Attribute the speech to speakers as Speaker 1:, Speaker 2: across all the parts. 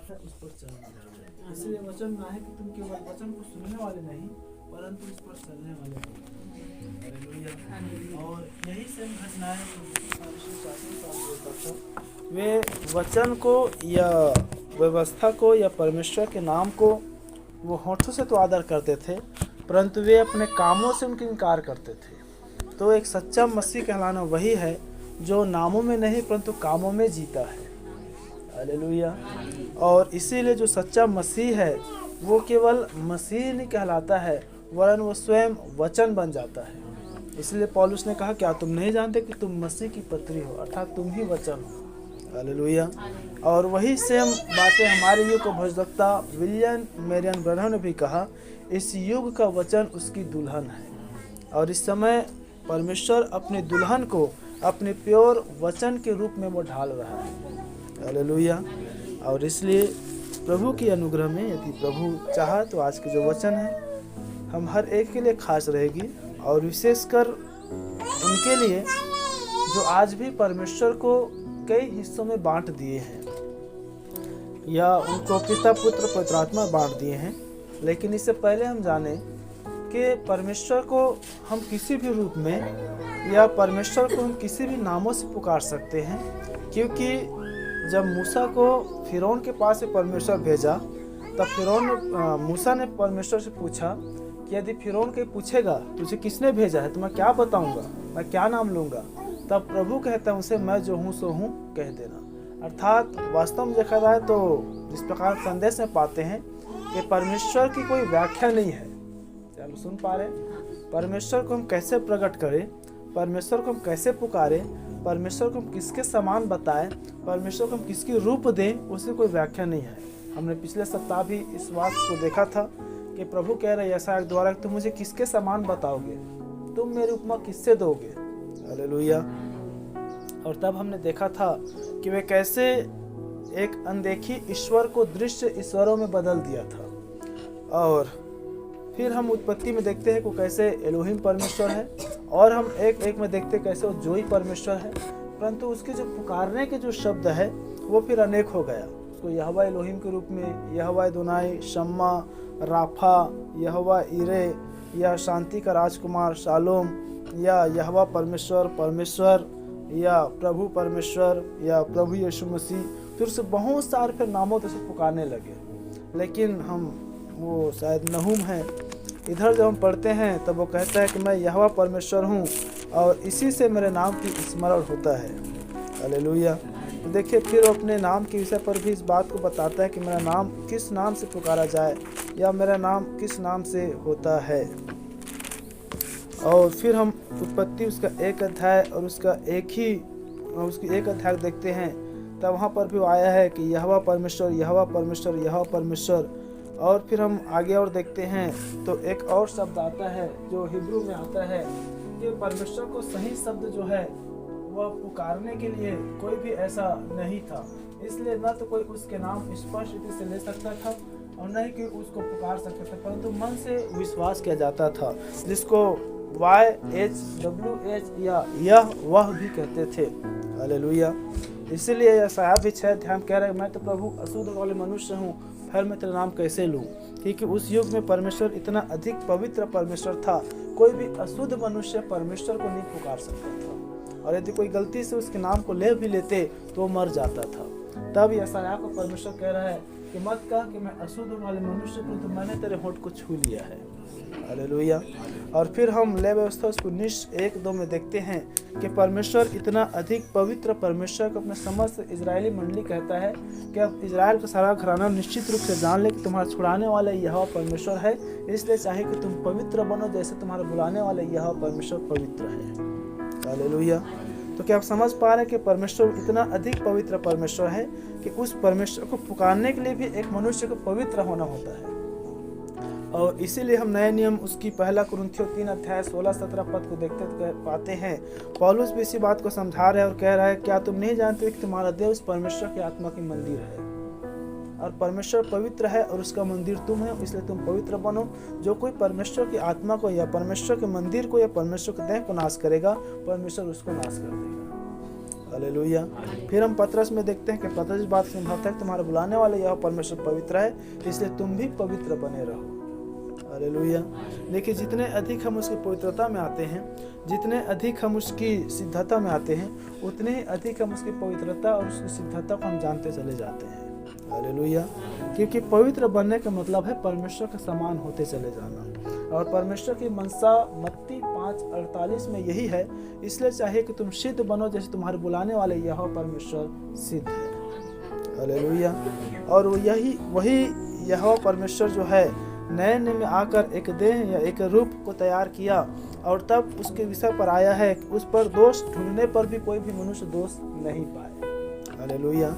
Speaker 1: बात है उस पर चलना है। इसलिए वचन ना है कि तुम केवल वचन को सुनने वाले नहीं परंतु इस पर चलने वाले हो। हालेलुया। और यही सेम घटनाएं वे वचन को या व्यवस्था को या परमेश्वर के नाम को वो होठों से तो आदर करते थे परंतु वे अपने कामों से उनका इनकार करते थे। तो एक सच्चा मसीह कहलाना वही है जो नामों में नहीं परंतु कामों में जीता है। हालेलुया। और इसीलिए जो सच्चा मसीह है वो केवल मसीह नहीं कहलाता है वरन वो स्वयं वचन बन जाता है। इसलिए पौलुस ने कहा क्या तुम नहीं जानते कि तुम मसीह की पत्री हो अर्थात तुम ही वचन हो। हालेलुया। और वही सेम बातें हमारे युग को भविष्यवक्ता विलियम मैरियन ब्रनहम ने भी कहा, इस युग का वचन उसकी दुल्हन है और इस समय परमेश्वर अपनी दुल्हन को अपने प्योर वचन के रूप में वो ढाल रहा है। हालेलुया। और इसलिए प्रभु की अनुग्रह में यदि प्रभु चाहा तो आज के जो वचन है हम हर एक के लिए खास रहेगी और विशेषकर उनके लिए जो आज भी परमेश्वर को कई हिस्सों में बांट दिए हैं या उनको पिता पुत्र पवित्र आत्मा बांट दिए हैं। लेकिन इससे पहले हम जाने कि परमेश्वर को हम किसी भी रूप में या परमेश्वर को हम किसी भी नामों से पुकार सकते हैं, क्योंकि जब मूसा को फिरौन के पास से परमेश्वर भेजा तब मूसा ने परमेश्वर से पूछा कि यदि फिरौन के पूछेगा तुझे किसने भेजा है तो मैं क्या बताऊंगा, मैं क्या नाम लूंगा। तब प्रभु कहता है उसे मैं जो हूँ सो हूँ कह देना। अर्थात वास्तव में देखा जाए तो इस प्रकार संदेश में पाते हैं कि परमेश्वर की कोई व्याख्या नहीं है। चलो सुन पा रहे, परमेश्वर को हम कैसे प्रकट करें, परमेश्वर को हम कैसे पुकारें, परमेश्वर को हम किसके समान बताएं, परमेश्वर को हम किसकी रूप दें, उसकी कोई व्याख्या नहीं है। हमने पिछले सप्ताह भी इस बात को देखा था कि प्रभु कह रहे यशायाह द्वारा तुम मुझे किसके समान बताओगे, तुम मेरी उपमा किससे दोगे। हालेलुया। और तब हमने देखा था कि वे कैसे एक अनदेखी ईश्वर को दृश्य ईश्वरों में बदल दिया था। और फिर हम उत्पत्ति में देखते हैं कि कैसे एलोहिम परमेश्वर है और हम एक एक में देखते हैं कैसे वो जोई परमेश्वर है, परंतु उसके जो पुकारने के जो शब्द है वो फिर अनेक हो गया। उसको यहोवा एलोहिम के रूप में यहोवा अदोनाई, शम्मा, राफा, यहोवा इरे या शांति का राजकुमार शालोम या यहोवा परमेश्वर या प्रभु परमेश्वर या प्रभु यीशु मसीह, फिर से बहुत सारे फिर नामों से पुकारने लगे। लेकिन हम वो शायद नहूम है इधर जब हम पढ़ते हैं तब वो कहता है कि मैं यहोवा परमेश्वर हूँ और इसी से मेरे नाम की स्मरण होता है। हालेलुया। तो देखिए फिर वो अपने नाम के विषय पर भी इस बात को बताता है कि मेरा नाम किस नाम से पुकारा जाए या मेरा नाम किस नाम से होता है। और फिर हम उत्पत्ति उसका एक अध्याय और उसकी एक अध्याय देखते हैं तब वहाँ पर भी आया है कि यहोवा परमेश्वर यहोवा परमेश्वर यहोवा परमेश्वर। और फिर हम आगे और देखते हैं तो एक और शब्द आता है जो हिब्रू में आता है कि परमेश्वर को सही शब्द जो है वह पुकारने के लिए कोई भी ऐसा नहीं था, इसलिए न तो कोई उसके नाम स्पष्ट रीति से ले सकता था और न ही कोई उसको पुकार सकता था, परंतु मन से विश्वास किया जाता था जिसको YHWH या यह वह भी कहते थे। हालेलुया। इसीलिए यशायाह भी 6 अध्याय कह रहे हैं मैं तो प्रभु अशुद्ध वाले मनुष्य हूँ, फिर मैं तेरा नाम कैसे लूँ। क्योंकि उस युग में परमेश्वर इतना अधिक पवित्र परमेश्वर था, कोई भी अशुद्ध मनुष्य परमेश्वर को नहीं पुकार सकता था और यदि कोई गलती से उसके नाम को ले भी लेते तो मर जाता था। तब यशायाह को परमेश्वर कह रहा है कि मत कह कि मैं अशुद्ध वाले मनुष्य को, तो मैंने तेरे होंठ को छू लिया है। हालेलुया। और फिर हम ले व्यवस्था उसको 1:2 में देखते हैं कि परमेश्वर इतना अधिक पवित्र परमेश्वर को अपने समस्त इजरायली मंडली कहता है कि अब इजराइल का सारा घराना निश्चित रूप से जान ले कि तुम्हारा छुड़ाने वाला यहोवा परमेश्वर है, इसलिए चाहे कि तुम पवित्र बनो जैसे तुम्हारा बुलाने वाला यहोवा परमेश्वर पवित्र है। हालेलुया। तो क्या आप समझ पा रहे हैं कि परमेश्वर इतना अधिक पवित्र परमेश्वर है कि उस परमेश्वर को पुकारने के लिए भी एक मनुष्य को पवित्र होना होता है। और इसीलिए हम नए नियम उसकी 1 कुरिन्थियों 3 अध्याय 16-17 पद को देखते पाते हैं। पौलुस भी इसी बात को समझा रहे हैं और कह रहा है क्या तुम नहीं जानते कि तुम्हारा देह उस परमेश्वर की आत्मा की मंदिर है और परमेश्वर पवित्र है और उसका मंदिर तुम है, इसलिए तुम पवित्र बनो। जो कोई परमेश्वर की आत्मा को या परमेश्वर के मंदिर को या परमेश्वर के देह को नाश करेगा परमेश्वर उसको नाश कर देगा। हालेलुया। फिर हम पतरस में देखते हैं कि पतरस इस बात से समझाता है तुम्हारा बुलाने वाले यह परमेश्वर पवित्र है, इसलिए तुम भी पवित्र बने रहो। हालेलुया। देखिए, जितने अधिक हम उसकी पवित्रता में आते हैं, जितने अधिक हम उसकी सिद्धता में आते हैं, उतने ही अधिक हम उसकी पवित्रता और उसकी सिद्धता को हम जानते चले जाते हैं। हालेलुया। क्योंकि पवित्र बनने का मतलब है परमेश्वर के समान होते चले जाना, और परमेश्वर की मनसा मत्ती 5:48 में यही है, इसलिए चाहिए कि तुम सिद्ध बनो जैसे तुम्हारे बुलाने वाले यहोवा परमेश्वर सिद्ध है। हालेलुया। और वही यहोवा परमेश्वर जो है नए में आकर एक देह या एक रूप को तैयार किया, और तब उसके विषय पर आया है कि उस पर दोष ढूंढने पर भी कोई भी मनुष्य दोष नहीं पाए। हालेलुया।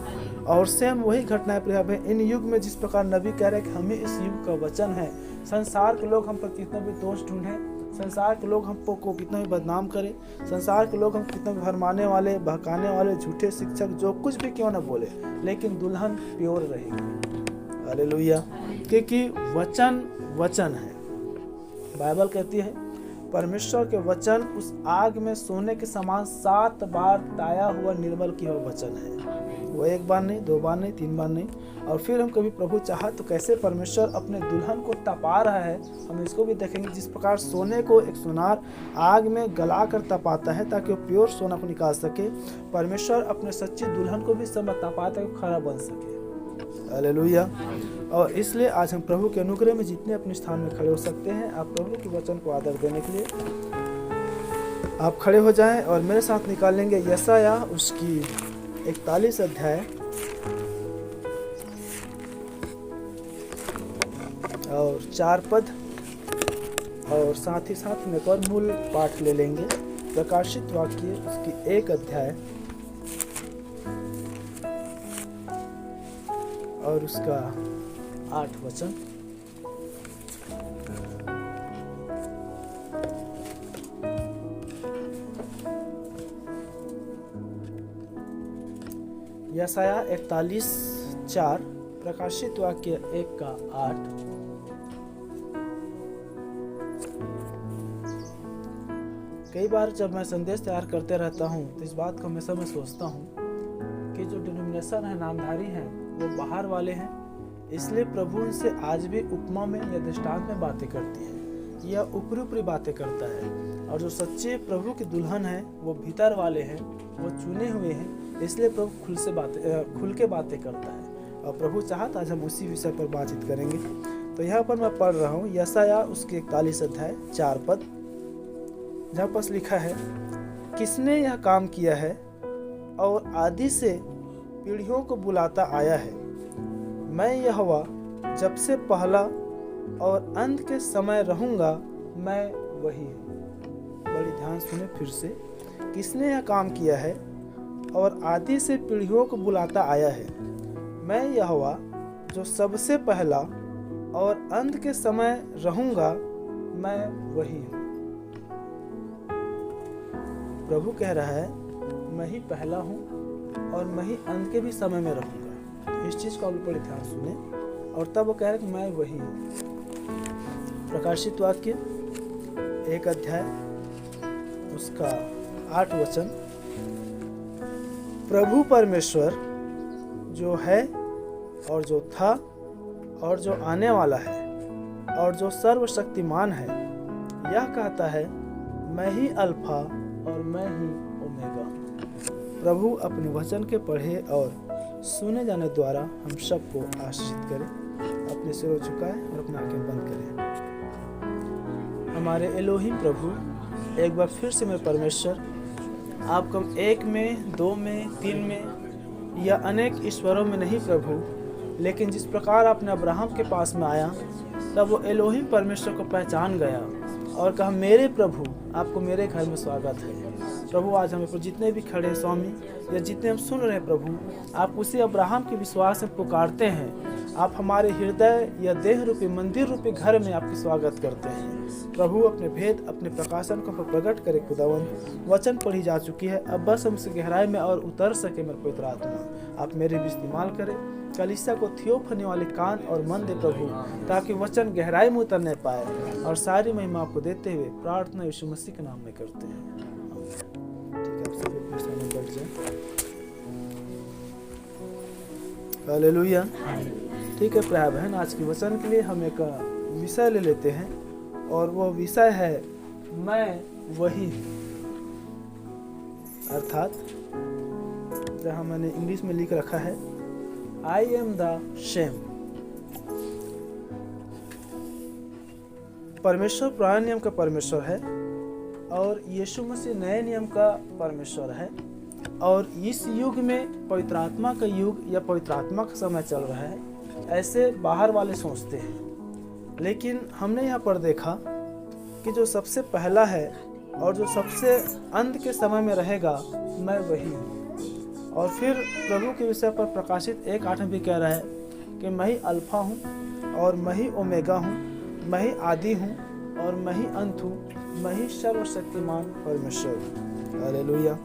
Speaker 1: और सेम वही घटनाएं प्रभाव है इन युग में, जिस प्रकार नबी कह रहे हैं कि हम ही इस युग का वचन है। संसार के लोग हम पर कितना भी दोष ढूंढे, संसार के लोग हमको को कितना भी बदनाम करे, संसार के लोग हम कितना भी भरमाने वाले, बहकाने वाले, झूठे शिक्षक जो कुछ भी क्यों न बोले, लेकिन दुल्हन प्योर रहेगी। हालेलुया। क्योंकि वचन है। बाइबल कहती है परमेश्वर के वचन उस आग में सोने के समान 7 बार ताया हुआ निर्मल किया हुआ वचन है। वो 1 बार नहीं, 2 बार नहीं, 3 बार नहीं। और फिर हम कभी प्रभु चाहा तो कैसे परमेश्वर अपने दुल्हन को तपा रहा है, हम इसको भी देखेंगे। जिस प्रकार सोने को एक सुनार आग में गला कर तपाता है ताकि वो प्योर सोना को निकाल सके, परमेश्वर अपने सच्ची दुल्हन को भी समय तपाता है खरा बन सके। हालेलुया। और इसलिए आज हम प्रभु के अनुग्रह में जितने अपने स्थान में खड़े हो सकते हैं, आप प्रभु के वचन को आदर देने के लिए आप खड़े हो जाएं और मेरे साथ निकालेंगे यशाया उसकी 41 अध्याय और 4 पद, और साथ ही साथ में एक और मूल पाठ ले लेंगे, प्रकाशित वाक्य उसकी 1 अध्याय और उसका 8 वचन। यशाया 41:4, प्रकाशित वाक्य 1 का 8। कई बार जब मैं संदेश तैयार करते रहता हूँ तो इस बात को हमेशा मैं सोचता हूँ कि जो डिनोमिनेशन है, नामधारी हैं, वो बाहर वाले हैं, इसलिए प्रभु उनसे आज भी उपमा में या दृष्टांत में बातें करती है या ऊपरी ऊपरी बातें करता है। और जो सच्चे प्रभु की दुल्हन है वो भीतर वाले हैं, वो चुने हुए हैं, इसलिए प्रभु खुल के बातें करता है। और प्रभु चाहता आज हम उसी विषय पर बातचीत करेंगे। तो यहाँ पर मैं पढ़ रहा हूँ यशाया उसके 41 अध्याय 4 पद, जहाँ पर लिखा है, किसने यह काम किया है और आदि से पीढ़ियों को बुलाता आया है। मैं यहोवा जब से पहला और अंत के समय रहूंगा, मैं वही हूँ। बड़ी ध्यान सुने फिर से, किसने यह काम किया है और आदि से पीढ़ियों को बुलाता आया है। मैं यहोवा जो सबसे पहला और अंत के समय रहूंगा, मैं वही हूँ। प्रभु कह रहा है मैं ही पहला हूँ और मैं ही अंत के भी समय में रहूंगा। इस चीज को आप बड़े ध्यान सुने। और तब वो कह रहा है कि मैं वही हूँ। प्रकाशित वाक्य 1 अध्याय उसका 8 वचन, प्रभु परमेश्वर जो है और जो था और जो आने वाला है और जो सर्वशक्तिमान है, यह कहता है मैं ही अल्फा और मैं ही ओमेगा। प्रभु अपने वचन के पढ़े और सुने जाने द्वारा हम सबको आशीषित करें। अपने सिरों झुकाएं और अपनी आंखें बंद करें। हमारे एलोहिम प्रभु, एक बार फिर से मेरे परमेश्वर, आपको हम 1 में, 2 में, 3 में या अनेक ईश्वरों में नहीं प्रभु, लेकिन जिस प्रकार आपने अब्राहम के पास में आया, तब वो एलोहिम परमेश्वर को पहचान गया और कहा मेरे प्रभु, आपको मेरे घर में स्वागत है। प्रभु आज हमें जितने भी खड़े हैं स्वामी, या जितने हम सुन रहे हैं प्रभु, आप उसी अब्राहम के विश्वास से पुकारते हैं। आप हमारे हृदय या देह रूपी मंदिर रूपी घर में आपकी स्वागत करते हैं। प्रभु अपने भेद, अपने प्रकाशन को प्रकट करे। खुदावंद, वचन पढ़ी जा चुकी है, अब बस हमसे गहराई में और उतर सके मेरे पवित्र आत्मा। आप मेरे भी इस्तेमाल करें। कलीसिया को थियोफनी वाले कान और मन दे प्रभु, ताकि वचन गहराई में उतरने पाए। और सारी महिमा आपको देते हुए प्रार्थना यीशु मसीह के नाम में करते हैं। ठीक है, आप सभी अपने स्थान पर बैठ जाएं। हालेलुया। ठीक है प्यारे बहन, आज के वचन के लिए हम एक विषय ले लेते हैं और वो विषय है मैं वही हूँ। अर्थात जहाँ मैंने इंग्लिश में लिख रखा है आई एम द सेम। परमेश्वर पुराने नियम का परमेश्वर है और यीशु मसीह नए नियम का परमेश्वर है। और इस युग में पवित्र आत्मा का युग या पवित्र आत्मा का समय चल रहा है, ऐसे बाहर वाले सोचते हैं। लेकिन हमने यहाँ पर देखा कि जो सबसे पहला है और जो सबसे अंत के समय में रहेगा, मैं वही हूँ। और फिर प्रभु के विषय पर प्रकाशित 1:8 में भी कह रहा है कि मैं ही अल्फा हूँ और मैं ही ओमेगा हूँ, मैं ही आदि हूँ और मैं ही अंत हूँ, मैं ही सर्वशक्तिमान परमेश्वर हूँ। हालेलुया।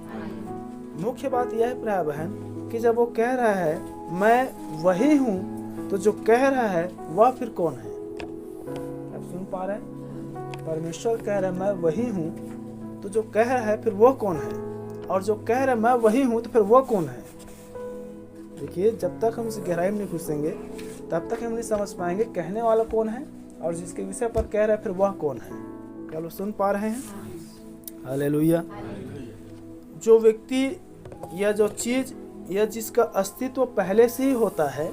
Speaker 1: मुख्य बात यह है प्यारे बहन कि जब वो कह रहा है मैं वही हूँ, तो जो कह रहा है वह फिर कौन है? आप सुन पा रहे हैं? परमेश्वर कह रहा है मैं वही हूँ, तो जो कह रहा है फिर वो कौन है? और जो कह रहा है मैं वही हूँ, तो फिर वो कौन है? देखिए, जब तक हम इस गहराई में नहीं घुसेंगे तब तक हम नहीं समझ पाएंगे कहने वाला कौन है और जिसके विषय पर कह रहा है फिर वह कौन है। क्या लोग सुन पा रहे हैं? हालेलुया। जो व्यक्ति या जो चीज या जिसका अस्तित्व पहले से ही होता है,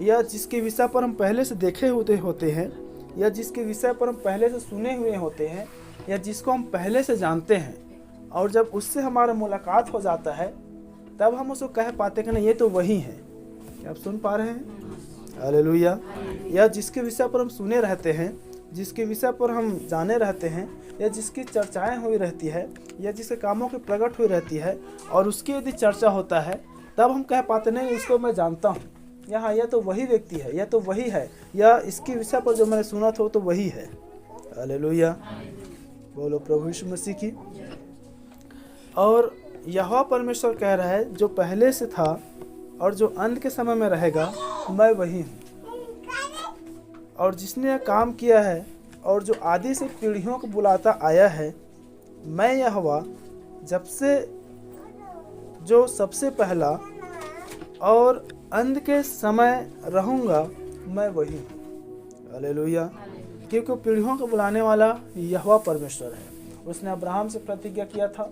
Speaker 1: या जिसके विषय पर हम पहले से देखे होते हैं, या जिसके विषय पर हम पहले से सुने हुए होते हैं, या जिसको हम पहले से जानते हैं, और जब उससे हमारा मुलाकात हो जाता है तब हम उसको कह पाते कि नहीं ये तो वही है। क्या आप सुन पा रहे हैं? हालेलुया। या जिसके विषय पर हम सुने रहते हैं, जिसके विषय पर हम जाने रहते हैं, या जिसकी चर्चाएं हुई रहती है, या जिसके कामों की प्रकट हुई रहती है और उसकी यदि चर्चा होता है, तब हम कह पाते नहीं उसको मैं जानता हूँ, यहाँ यह तो वही व्यक्ति है, यह तो वही है, या इसके विषय पर जो मैंने सुना था तो वही है। हालेलुया। बोलो प्रभु यीशु मसीह की। और यहोवा परमेश्वर कह रहा है जो पहले से था और जो अंत के समय में रहेगा, मैं वही हूँ। और जिसने यह काम किया है और जो आदि से पीढ़ियों को बुलाता आया है, मैं यहोवा जब से जो सबसे पहला और अंत के समय रहूँगा, मैं वही हूँ। हालेलुया। क्योंकि पीढ़ियों को बुलाने वाला यहोवा परमेश्वर है। उसने अब्राहम से प्रतिज्ञा किया था,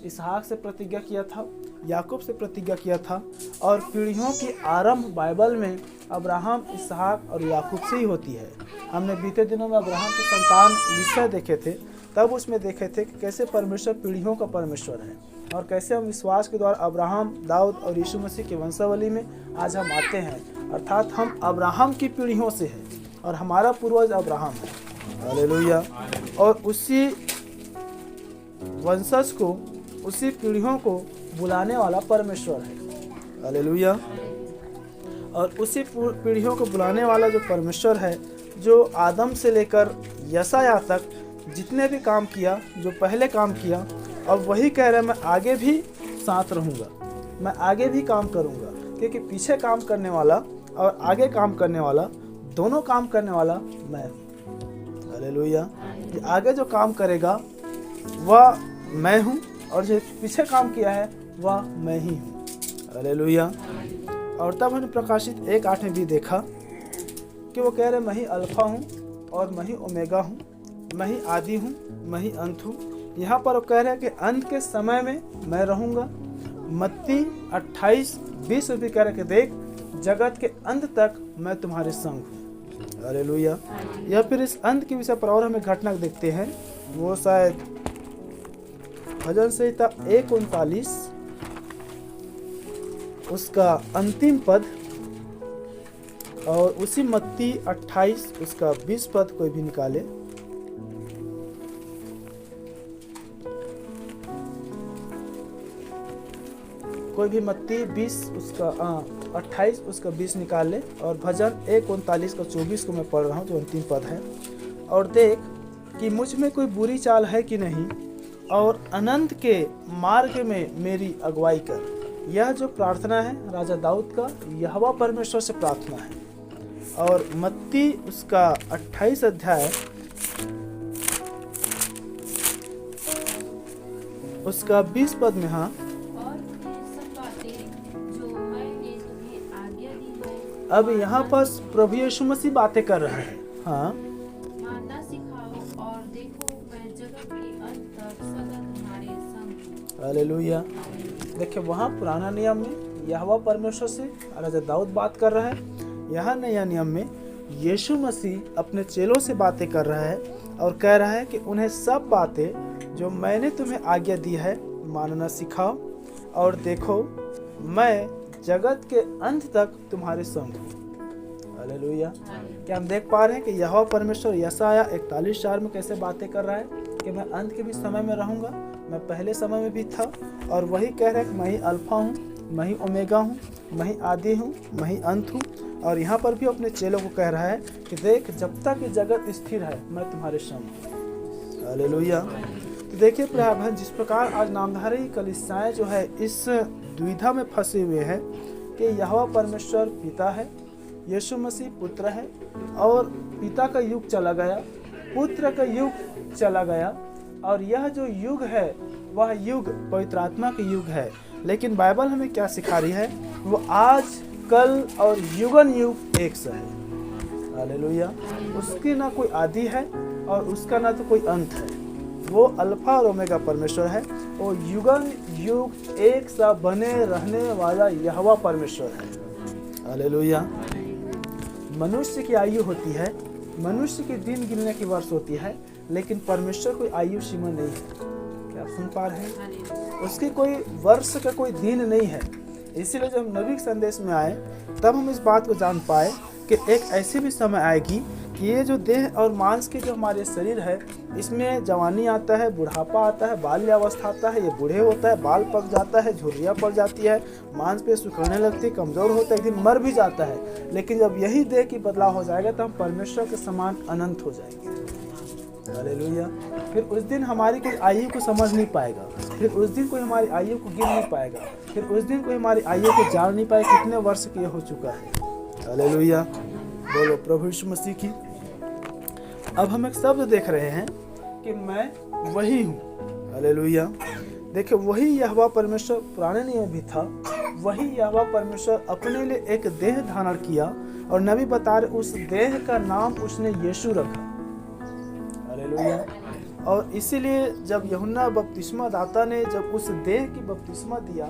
Speaker 1: इसहाक से प्रतिज्ञा किया था, याकूब से प्रतिज्ञा किया था, और पीढ़ियों की आरंभ बाइबल में अब्राहम, इसहाक और याकूब से ही होती है। हमने बीते दिनों में अब्राहम के संतान विषय देखे थे, तब उसमें देखे थे कि कैसे परमेश्वर पीढ़ियों का परमेश्वर है और कैसे हम विश्वास के द्वारा अब्राहम, दाऊद और यीशु मसीह के वंशावली में आज हम आते हैं। अर्थात हम अब्राहम की पीढ़ियों से हैं और हमारा पूर्वज अब्राहम है। हालेलुया। और उसी वंशज को, उसी पीढ़ियों को बुलाने वाला परमेश्वर है। हालेलुया। और उसी पीढ़ियों को बुलाने वाला जो परमेश्वर है, जो आदम से लेकर यशायाह तक जितने भी काम किया, जो पहले काम किया, अब वही कह रहा है मैं आगे भी साथ रहूँगा, मैं आगे भी काम करूँगा। क्योंकि पीछे काम करने वाला और आगे काम करने वाला, दोनों काम करने वाला मैं हूँ। हालेलुया। आगे जो काम करेगा वह मैं हूँ और जो पीछे काम किया है वह मैं ही हूँ। हालेलुया। और तब हमने प्रकाशित 1:8 में भी देखा कि वो कह रहे मैं ही अल्फा हूँ और मैं ही ओमेगा हूँ, मैं ही आदि हूँ, मैं ही अंत हूँ। यहाँ पर वो कह रहे हैं कि अंत के समय में मैं रहूँगा। मत्ती 28:20 में भी कह रहे कि देख जगत के अंत तक मैं तुम्हारे संग हूँ। हालेलुया। या फिर इस अंत के विषय पर और हमें घटना देखते हैं, वो शायद भजन संहिता 1:39 उसका अंतिम पद, और उसी मत्ती 28 उसका 20 पद कोई भी निकाले। कोई भी मत्ती 20 उसका 28 उसका 20 निकाल ले, और भजन 1:39 का 24 को मैं पढ़ रहा हूँ जो अंतिम पद है। और देख कि मुझ में कोई बुरी चाल है कि नहीं, और अनंत के मार्ग में मेरी अगुवाई कर। यह जो प्रार्थना है राजा दाऊद का, यहोवा परमेश्वर से प्रार्थना है। और मत्ती उसका 28 अध्याय उसका 20 पद में, हाँ,
Speaker 2: और सब बातें जो मैंने तुम्हें आज्ञा दी है,
Speaker 1: अब यहाँ पर प्रभु यीशु मसीह बातें कर रहे हैं। हाँ,
Speaker 2: मानना सिखाओ, और देखो मैं जगत के अंत तक सदा तुम्हारे संग हूँ।
Speaker 1: हालेलुया। देखिए वहाँ पुराना नियम में यहोवा परमेश्वर से राजा दाऊद बात कर रहा है। यहाँ नया नियम में यीशु मसीह अपने चेलों से बातें कर रहा है और कह रहा है कि उन्हें सब बातें जो मैंने तुम्हें आज्ञा दी है मानना सिखाओ, और देखो मैं जगत के अंत तक तुम्हारे संग हूँ। हालेलुया। क्या हम देख पा रहे हैं कि यहोवा परमेश्वर यशाया 41:4 में कैसे बातें कर रहा है कि मैं अंत के भी समय में रहूंगा, मैं पहले समय में भी था, और वही कह रहा है कि मैं ही अल्फा हूँ, मैं ही ओमेगा हूँ, मैं ही आदि हूँ, मैं ही अंत हूँ। और यहाँ पर भी अपने चेलों को कह रहा है कि देख जब तक ये जगत स्थिर है मैं तुम्हारे संग हूँ। हालेलुया। तो देखिए प्रिय बहन, जिस प्रकार आज नामधारी कलीसियाएं जो है इस दुविधा में फंसे हुए हैं कि यहोवा परमेश्वर पिता है, यीशु मसीह पुत्र है, और पिता का युग चला गया, पुत्र का युग चला गया, और यह जो युग है वह युग पवित्र आत्मा का युग है। लेकिन बाइबल हमें क्या सिखा रही है, वो आज कल और युगन युग एक सा है। हालेलुया। उसकी ना कोई आदि है और उसका ना तो कोई अंत है। वो अल्फा और ओमेगा परमेश्वर है, वो युगन युग एक सा बने रहने वाला यहोवा परमेश्वर है। हालेलुया। मनुष्य की आयु होती है, मनुष्य के दिन गिनने की वर्ष होती है, लेकिन परमेश्वर कोई आयु सीमा नहीं है। क्या आप सुन पा रहे हैं? उसकी कोई वर्ष का कोई दिन नहीं है। इसीलिए जब हम नबी के संदेश में आए तब हम इस बात को जान पाए कि एक ऐसी भी समय आएगी कि ये जो देह और मांस के जो हमारे शरीर है, इसमें जवानी आता है, बुढ़ापा आता है, बाल्यावस्था आता है, ये बूढ़े होता है, बाल पक जाता है, झुर्रियाँ पड़ जाती है, मांस पे सुखड़ने लगती है, कमज़ोर होता है, एक दिन मर भी जाता है। लेकिन जब यही देह की बदलाव हो जाएगा तो हम परमेश्वर के समान अनंत हो जाएंगे। हालेलुया। फिर उस दिन हमारी कोई आयु को समझ नहीं पाएगा, फिर उस दिन कोई हमारी आयु को गिन नहीं पाएगा, फिर उस दिन कोई हमारी आयु को जान नहीं पाएगा कितने वर्ष के हो चुका है। हालेलुया। बोलो प्रभु यीशु मसीह की। अब हम एक शब्द देख रहे हैं कि मैं वही हूँ। हालेलुया। देखिए वही यहोवा परमेश्वर पुराने नियम भी था, वही यहोवा परमेश्वर अपने लिए एक देह धारण किया, और नबी बता रहे उस देह का नाम उसने यीशु रखा। हालेलुया। और इसीलिए जब यूहन्ना बपतिस्मा दाता ने जब उस देह की बपतिस्मा दिया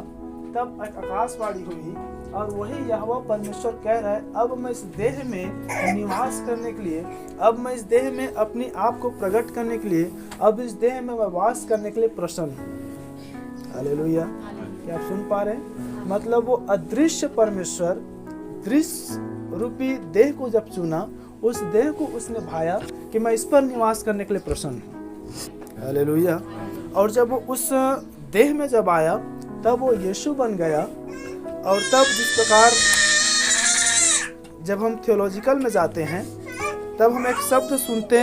Speaker 1: तब एक आकाशवाणी हुई, और वही यहोवा परमेश्वर कह रहा है अब मैं इस देह में निवास करने के लिए, अब मैं इस देह में अपने आप को प्रकट करने के लिए, अब इस देह में मैं वास करने के लिए प्रसन्न हूँ। हालेलुया। क्या आप सुन पा रहे हैं? मतलब वो अदृश्य परमेश्वर दृश्य रूपी देह को जब चुना, उस देह को उसने भाया कि मैं इस पर निवास करने के लिए प्रसन्न हूँ। हालेलुया। और जब वो उस देह में जब आया तब वो यीशु बन गया। और तब जिस प्रकार जब हम थियोलॉजिकल में जाते हैं तब हम एक शब्द सुनते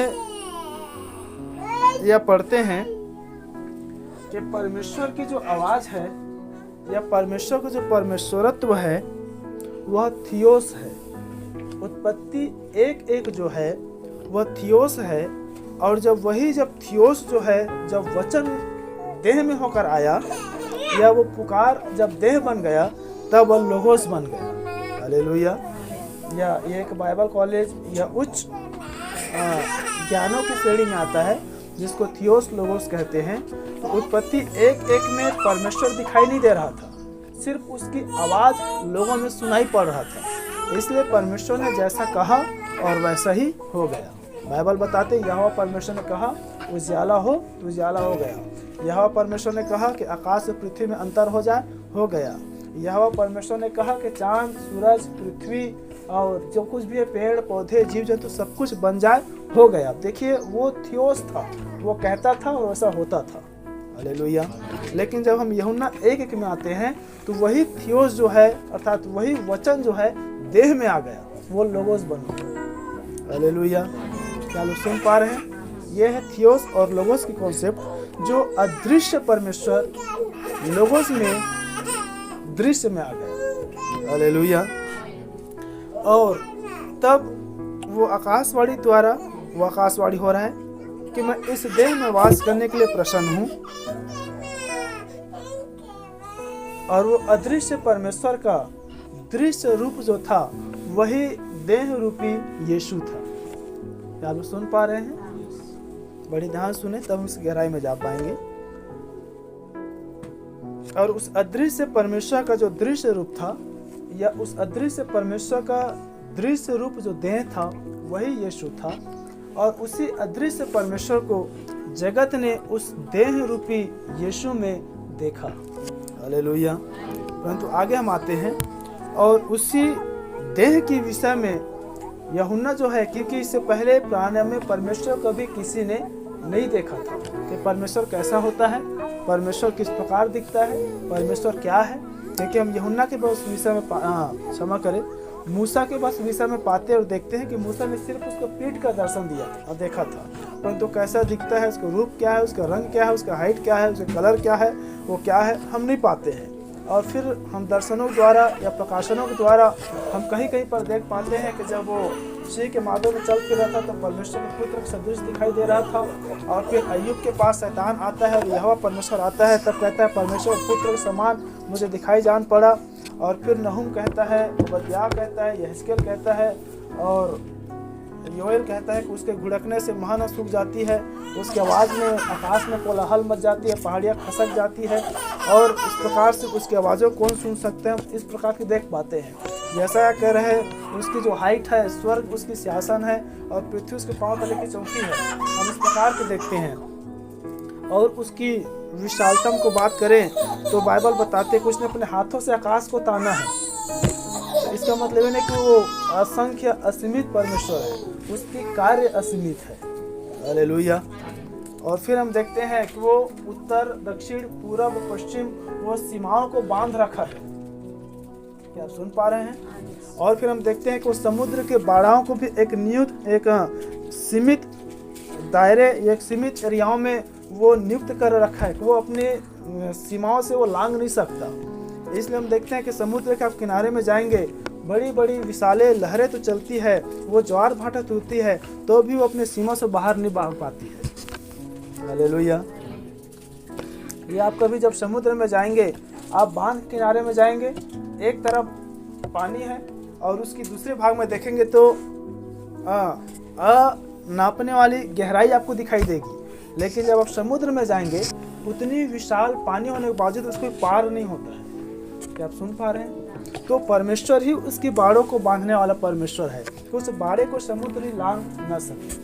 Speaker 1: या पढ़ते हैं कि परमेश्वर की जो आवाज़ है या परमेश्वर का जो परमेश्वरत्व है वह थियोस है। उत्पत्ति 1:1 जो है वह थियोस है। और जब थियोस जो है जब वचन देह में होकर आया या वो पुकार जब देह बन गया तब वह लोगोस बन गया। हालेलुया। या ये एक बाइबल कॉलेज या उच्च ज्ञानों की श्रेणी में आता है जिसको थियोस लोगोस कहते हैं। तो उत्पत्ति 1:1 में परमेश्वर दिखाई नहीं दे रहा था, सिर्फ उसकी आवाज़ लोगों में सुनाई पड़ रहा था। इसलिए परमेश्वर ने जैसा कहा और वैसा ही हो गया। बाइबल बताते यहोवा परमेश्वर ने कहा उजियाला हो तो उजियाला हो गया। यहोवा परमेश्वर ने कहा कि आकाश से पृथ्वी में अंतर हो जाए, हो गया। यहोवा परमेश्वर ने कहा कि चांद, सूरज, पृथ्वी और जो कुछ भी है, पेड़ पौधे, जीव जंतु सब कुछ बन जाए, हो गया। देखिए वो थियोस था, वो कहता था और वैसा होता था। हालेलुया। लेकिन जब हम यूहन्ना 1:1 में आते हैं तो वही थियोस जो है अर्थात वही वचन जो है देह में आ गया, वो लोगोस बन गया। हालेलुया। क्या लोग सुन पा रहे हैं? यह है थियोस और लोगोस की कॉन्सेप्ट, जो अदृश्य परमेश्वर लोगोस में दृश्य में आ गया। हालेलुया। और तब वो आकाशवाणी द्वारा वो आकाशवाणी हो रहा है कि मैं इस देह में वास करने के लिए प्रसन्न हूँ। और वो अदृश्य परमेश्वर का दृश्य रूप जो था वही देह रूपी यीशु था। क्या आप सुन पा रहे हैं? बड़ी ध्यान सुने तब हम इस गहराई में जा पाएंगे। और उस अदृश्य परमेश्वर का जो दृश्य रूप था, या उस अदृश्य परमेश्वर का दृश्य रूप जो देह था वही यीशु था। और उसी अदृश्य परमेश्वर को जगत ने उस देह रूपी यीशु में देखा। हालेलुया। परंतु आगे हम आते हैं और उसी देह के विषय में यूहन्ना जो है, क्योंकि इससे पहले पुराने में परमेश्वर कभी किसी ने नहीं देखा था कि परमेश्वर कैसा होता है, परमेश्वर किस प्रकार दिखता है, परमेश्वर क्या है। क्योंकि हम यूहन्ना के बस विषय में क्षमा करें, मूसा के बस विषय में पाते और देखते हैं कि मूसा ने सिर्फ उसको पीठ का दर्शन दिया और देखा था, परंतु कैसा दिखता है, उसका रूप क्या है, उसका रंग क्या है, उसका हाइट क्या है, उसका कलर क्या है, वो क्या है, हम नहीं पाते हैं। और फिर हम दर्शनों द्वारा या प्रकाशनों के द्वारा हम कहीं कहीं पर देख पाते हैं कि जब वो सिंह के मादों में चल के रहा था तो परमेश्वर के पुत्र सदृश दिखाई दे रहा था। और फिर अय्यूब के पास शैतान आता है और यहोवा परमेश्वर आता है, तब कहता है परमेश्वर पुत्र के समान मुझे दिखाई जान पड़ा। और फिर नहूम कहता है, ओबद्याह कहता है, यहेजकेल कहता है और योएल कहता है कि उसके घुड़कने से महान सूख जाती है, उसकी आवाज़ में आकाश में कोलाहल मच जाती है, पहाड़ियाँ खसक जाती है। और इस प्रकार से उसकी आवाज़ों कौन सुन सकते हैं, इस प्रकार की देख पाते हैं। जैसा कह रहे हैं उसकी जो हाइट है, स्वर्ग उसकी सिंहासन है और पृथ्वी उसके पांव तले की चौकी है, हम इस प्रकार के देखते हैं। और उसकी विशालतम को बात करें तो बाइबल बताते हैं कि उसने अपने हाथों से आकाश को ताना है। इसका मतलब है कि वो असंख्य असीमित परमेश्वर है, उसकी कार्य असीमित है। हालेलुया। और फिर हम देखते हैं कि वो उत्तर, दक्षिण, पूरब, पश्चिम वो सीमाओं को बांध रखा है। क्या आप सुन पा रहे हैं? और फिर हम देखते हैं कि वो समुद्र के बाढ़ाओं को भी एक नियुक्त, एक सीमित दायरे, एक सीमित एरियाओं में वो नियुक्त कर रखा है कि वो अपने सीमाओं से वो लांघ नहीं सकता। इसलिए हम देखते हैं कि समुद्र के आप किनारे में जाएंगे, बड़ी बड़ी विशाले लहरें तो चलती है, वो ज्वार भाटा होती है, तो भी वो अपने सीमा से बाहर नहीं भाग पाती है। हालेलुया। ये आप कभी जब समुद्र में जाएंगे, आप बांध के किनारे में जाएंगे, एक तरफ पानी है और उसकी दूसरे भाग में देखेंगे तो नापने वाली गहराई आपको दिखाई देगी। लेकिन जब आप समुद्र में जाएंगे, उतनी विशाल पानी होने के बावजूद उसको पार नहीं होता है। क्या आप सुन पा रहे हैं? तो परमेश्वर ही उसकी बाड़ों को बांधने वाला परमेश्वर है, तो उस बाड़े को समुद्र ही लांघ न सके।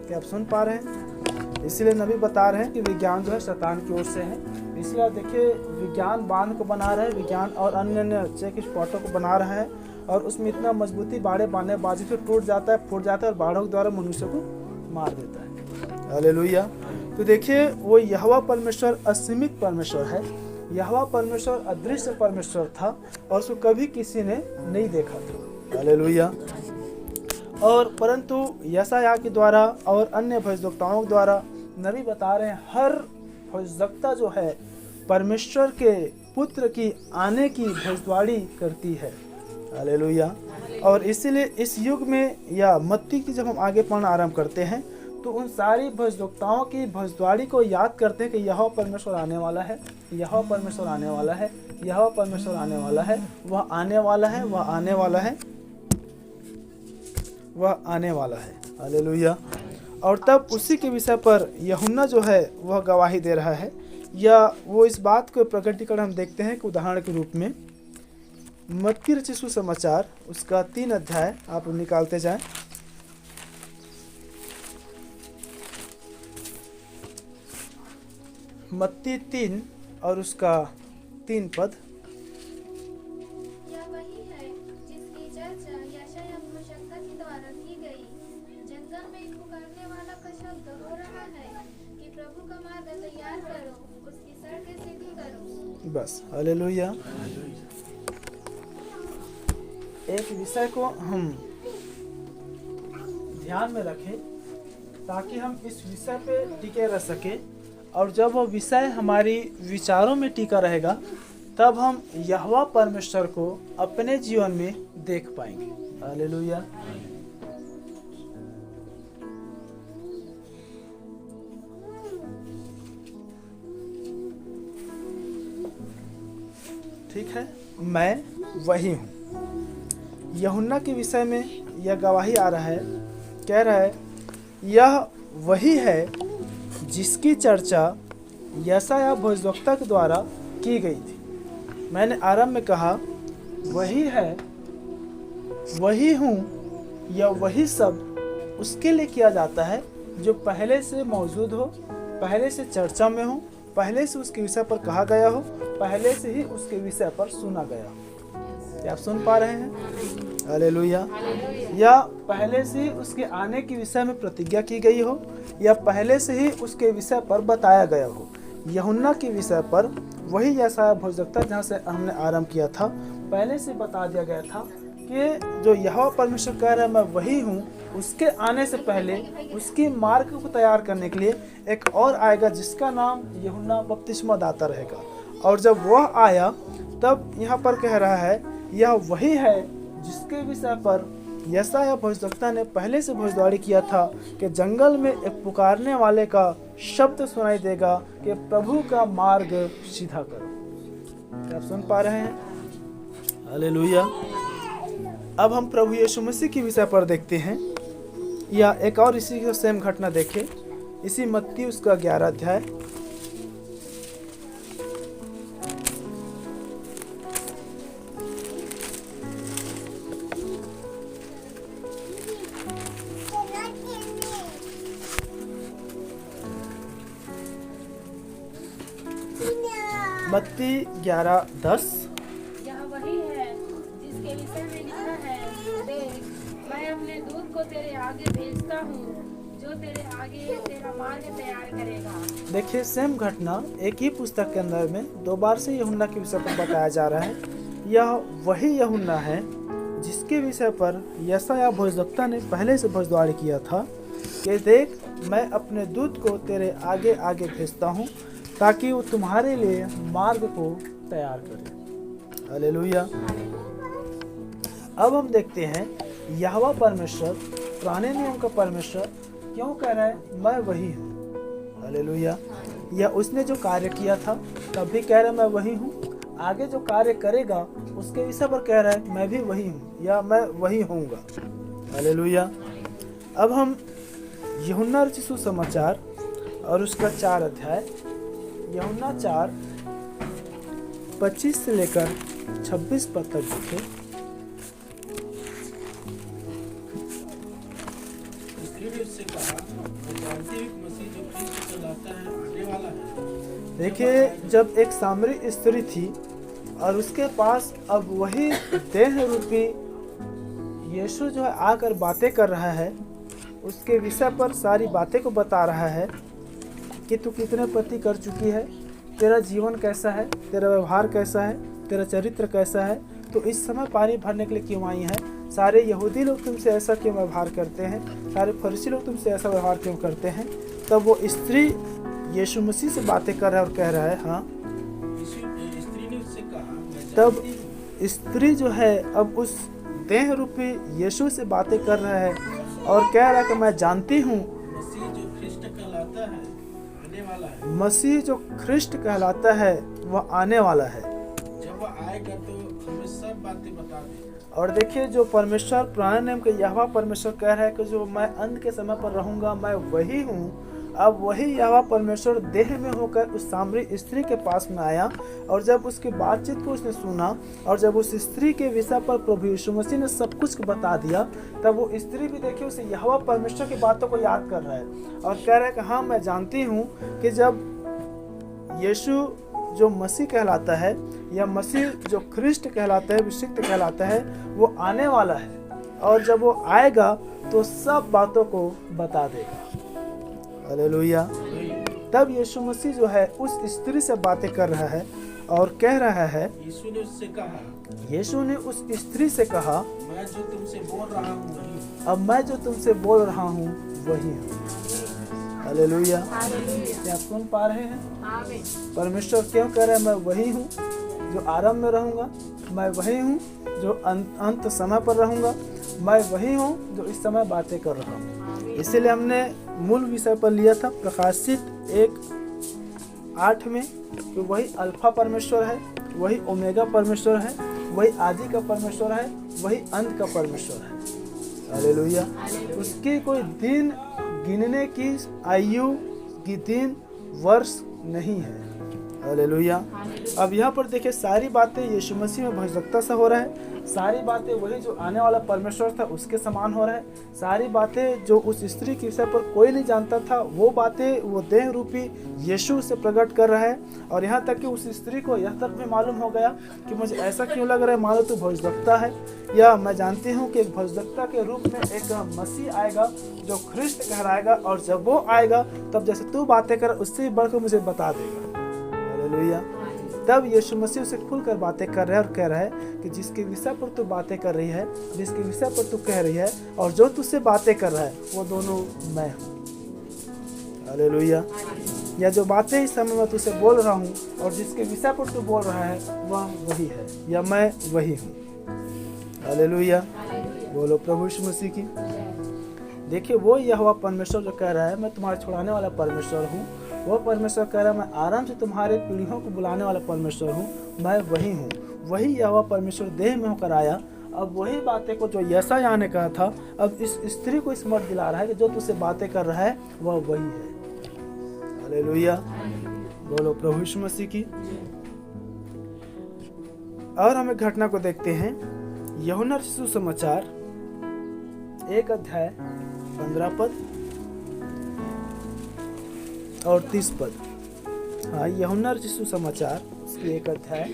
Speaker 1: क्या आप सुन पा रहे हैं? इसलिए नबी बता रहे हैं कि विज्ञान जो है शैतान की ओर से है। इसलिए आप देखिए, विज्ञान बांध को बना रहा है, विज्ञान और अन्य चेक स्पॉटों को बना रहा है, और उसमें इतना मजबूती बाड़े बांधने बाजी फिर टूट जाता है, फूट जाता है और बाड़ों के द्वारा मनुष्य को मार देता है। हालेलुया। तो देखिए, वो यहोवा परमेश्वर असीमित परमेश्वर है, यहोवा परमेश्वर अदृश्य परमेश्वर था और उसको कभी किसी ने नहीं देखा था। हालेलुया। और परंतु यशायाह के द्वारा और अन्य भविष्यवक्ताओं के द्वारा नबी बता रहे हैं, हर भविष्यवक्ता जो है परमेश्वर के पुत्र की आने की भविष्यवाणी करती है। हालेलुया। और इसीलिए इस युग में या मत्ती की जब हम आगे पढ़ना आरंभ करते हैं तो उन सारी भविष्यवक्ताओं की भविष्यवाणी को याद करते हैं कि यहोवा परमेश्वर आने वाला है, यहोवा परमेश्वर आने वाला है, यहोवा परमेश्वर आने वाला है, वह आने वाला है, वह आने वाला है, वह आने वाला है। हालेलुया। और तब उसी के विषय पर यूहन्ना जो है वह गवाही दे रहा है, या वो इस बात को प्रकटीकरण हम देखते हैं कि उदाहरण के रूप में मत्ती रचित सुसमाचार उसका 3 अध्याय आप निकालते जाएं। मत्ती 3 और उसका 3 पद।
Speaker 3: यह वही है जिसकी चर्चा यशायाह भविष्यवक्ता के द्वारा की गई। जंगल में एक पुकारने वाला का शब्द हो रहा है कि प्रभु का मार्ग तैयार करो, उसकी सड़कें सीधी करो।
Speaker 1: बस। हालेलुया। एक विषय को हम ध्यान में रखें ताकि हम इस विषय पे टिके रह सके, और जब वो विषय हमारी विचारों में टिका रहेगा तब हम यहोवा परमेश्वर को अपने जीवन में देख पाएंगे। हालेलुया। ठीक है, मैं वही हूँ। यूहन्ना के विषय में यह गवाही आ रहा है, कह रहा है यह वही है जिसकी चर्चा यशायाह भविष्यवक्ता के द्वारा की गई थी। मैंने आरंभ में कहा वही है, वही हूँ या वही सब उसके लिए किया जाता है जो पहले से मौजूद हो, पहले से चर्चा में हो, पहले से उसके विषय पर कहा गया हो, पहले से ही उसके विषय पर सुना गया हो। क्या आप सुन पा रहे हैं? हालेलुया। या पहले से ही उसके आने के विषय में प्रतिज्ञा की गई हो, या पहले से ही उसके विषय पर बताया गया हो। यूहन्ना के विषय पर वही यशायाह भविष्यवक्ता जहाँ से हमने आरंभ किया था, पहले से बता दिया गया था कि जो यहोवा परमेश्वर कह रहा है मैं वही हूँ, उसके आने से पहले उसकी मार्ग को तैयार करने के लिए एक और आएगा जिसका नाम यूहन्ना बपतिस्मा दाता रहेगा। और जब वह आया तब यहाँ पर कह रहा है यह वही है जिसके विषय पर यशायाह भविष्यवक्ता ने पहले से भविष्यवाणी किया था कि जंगल में एक पुकारने वाले का शब्द सुनाई देगा कि प्रभु का मार्ग सीधा करो। क्या आप सुन पा रहे हैं? हालेलुया। अब हम प्रभु यीशु मसीह के विषय पर देखते हैं, या एक और इसी का सेम घटना देखें, इसी मत्ती उसका 11 अध्याय मत्ती 11:10।
Speaker 2: यह वही है जिसके विषय में लिखा है, देख मैं अपने दूत को तेरे आगे भेजता हूँ जो तेरे आगे तेरा मार्ग तैयार करेगा।
Speaker 1: देखिए सेम घटना एक ही पुस्तक के अंदर में 2 बार से यूहन्ना के विषय पर बताया जा रहा है। यह वही यूहन्ना है जिसके विषय पर यशायाह भविष्यवक्ता ने पहले से भविष्यवाणी किया था कि देख मैं अपने दूत को तेरे आगे आगे भेजता हूँ ताकि वो तुम्हारे लिए मार्ग को तैयार करे। हालेलुया। अब हम देखते हैं यहोवा परमेश्वर, पुराने नियम का परमेश्वर क्यों कह रहा है मैं वही हूँ। हालेलुया। या उसने जो कार्य किया था तब भी कह रहा है मैं वही हूँ, आगे जो कार्य करेगा उसके विषय पर कह रहा है मैं भी वही हूँ या मैं वही होऊंगा। हालेलुया। अब हम यूहन्ना रचित सुसमाचार और उसका 4 अध्याय, यूहन्ना 4:25 से लेकर 26 पद तक देखें। देखिए जब एक सामरी स्त्री थी और उसके पास अब वही देह रूपी यीशु जो है आकर बातें कर रहा है, उसके विषय पर सारी बातें को बता रहा है कि तू कितने पति कर चुकी है, तेरा जीवन कैसा है, तेरा व्यवहार कैसा है, तेरा चरित्र कैसा है, तो इस समय पानी भरने के लिए क्यों आई है, सारे यहूदी लोग तुमसे ऐसा क्यों व्यवहार करते हैं, सारे फरीसी लोग तुमसे ऐसा व्यवहार क्यों करते हैं। तब वो स्त्री यीशु मसीह से बातें कर रहा है और कह रहा है हाँ।
Speaker 4: स्त्री ने उससे कहा,
Speaker 1: तब स्त्री जो है अब उस देह रूपी यीशु से बातें कर रहा है और कह रहा है कि मैं जानती हूँ
Speaker 4: मसीह जो ख्रिस्ट कहलाता है आने वाला है।
Speaker 1: मसीह जो ख्रिस्ट कहलाता है वह आने वाला है।
Speaker 4: जब वह आएगा तो हमें सब बातें बता देगा।
Speaker 1: और देखिए जो परमेश्वर पुराने नियम के यहोवा परमेश्वर कह रहा है कि जो मैं अंत के समय पर रहूंगा मैं वही हूँ। अब वही यहोवा परमेश्वर देह में होकर उस सामरी स्त्री के पास में आया और जब उसकी बातचीत को उसने सुना और जब उस स्त्री के विषय पर प्रभु यीशु मसीह ने सब कुछ बता दिया, तब वो स्त्री भी देखिए उसे यहोवा परमेश्वर की बातों को याद कर रहा है और कह रहा है कि हाँ मैं जानती हूँ कि जब यीशु जो मसीह कहलाता है या मसीह जो ख्रिस्ट कहलाता है, अभिषिक्त कहलाता है, वो आने वाला है और जब वो आएगा तो सब बातों को बता देगा। हालेलुया। तब यीशु मसीह जो है उस स्त्री से बातें कर रहा है और कह रहा है,
Speaker 4: यीशु ने उससे कहा,
Speaker 1: यीशु ने उस स्त्री से कहा
Speaker 4: मैं जो तुमसे बोल रहा हूँ वही हूँ।
Speaker 1: अब मैं जो तुमसे बोल रहा हूँ वही हूँ। हालेलुया। क्या आप सुन पा रहे हैं?
Speaker 2: आमीन।
Speaker 1: परमेश्वर क्यों कह रहा है मैं वही हूँ जो आरंभ में रहूँगा, मैं वही हूँ जो अंत समय पर रहूँगा, मैं वही हूँ जो इस समय बातें कर रहा हूँ। इसीलिए हमने मूल विषय पर लिया था प्रकाशित 1:8 में कि वही अल्फा परमेश्वर है, वही ओमेगा परमेश्वर है, वही आदि का परमेश्वर है, वही अंत का परमेश्वर है। हालेलुया। उसकी कोई दिन गिनने की आयु की दिन वर्ष नहीं है। हालेलुया। अब यहाँ पर देखिए सारी बातें यीशु मसीह में भविष्यवक्ता से हो रहा है। सारी बातें वही जो आने वाला परमेश्वर था उसके समान हो रहा है। सारी बातें जो उस स्त्री के विषय पर कोई नहीं जानता था, वो बातें वो देह रूपी यीशु से प्रकट कर रहा है। और यहाँ तक कि उस स्त्री को यह तक भी मालूम हो गया कि मुझे ऐसा क्यों लग रहा है मानो तू भविष्यवक्ता है, या मैं जानती हूँ कि एक भविष्यवक्ता के रूप में एक मसीह आएगा जो ख्रिस्त कहलाएगा, और जब वो आएगा तब जैसे तू बातें कर उससे भी बढ़कर मुझे बता देगा। हालेलुया। तब यीशु मसीह से खुलकर बातें कर रहा है और कह रहा है कि जिसके विषय पर तू बातें कर रही है, जिसके विषय पर तू कह रही है और जो तुझसे बातें कर रहा है वो दोनों मैं हूँ। हालेलुया। या जो बातें इस समय मैं तुझसे बोल रहा हूँ और जिसके विषय पर तू बोल रहा है वह वही है, या मैं वही हूँ। हालेलुया। बोलो प्रभु यीशु मसीह की। देखिए वो यहोवा परमेश्वर जो कह रहा है मैं तुम्हारे छुड़ाने वाला परमेश्वर हूँ, वो परमेश्वर कह रहा है मैं आराम से तुम्हारे पीढ़ियों को बुलाने वाला परमेश्वर हूँ, मैं वही हूँ। वही यहोवा परमेश्वर देह में होकर आया। अब वही बातें को जो यशायाह ने कहा था, अब इस स्त्री को स्मरण दिला रहा है कि जो तुझसे बातें कर रहा है वह वही है। हालेलुया। बोलो प्रभु यीशु मसीह की। और हम एक घटना को देखते हैं, यूहन्ना सुसमाचार 1 अध्याय 15 पद और 30 पद। हाँ, यूहन्ना सुसमाचार उसकी 1 अध्याय,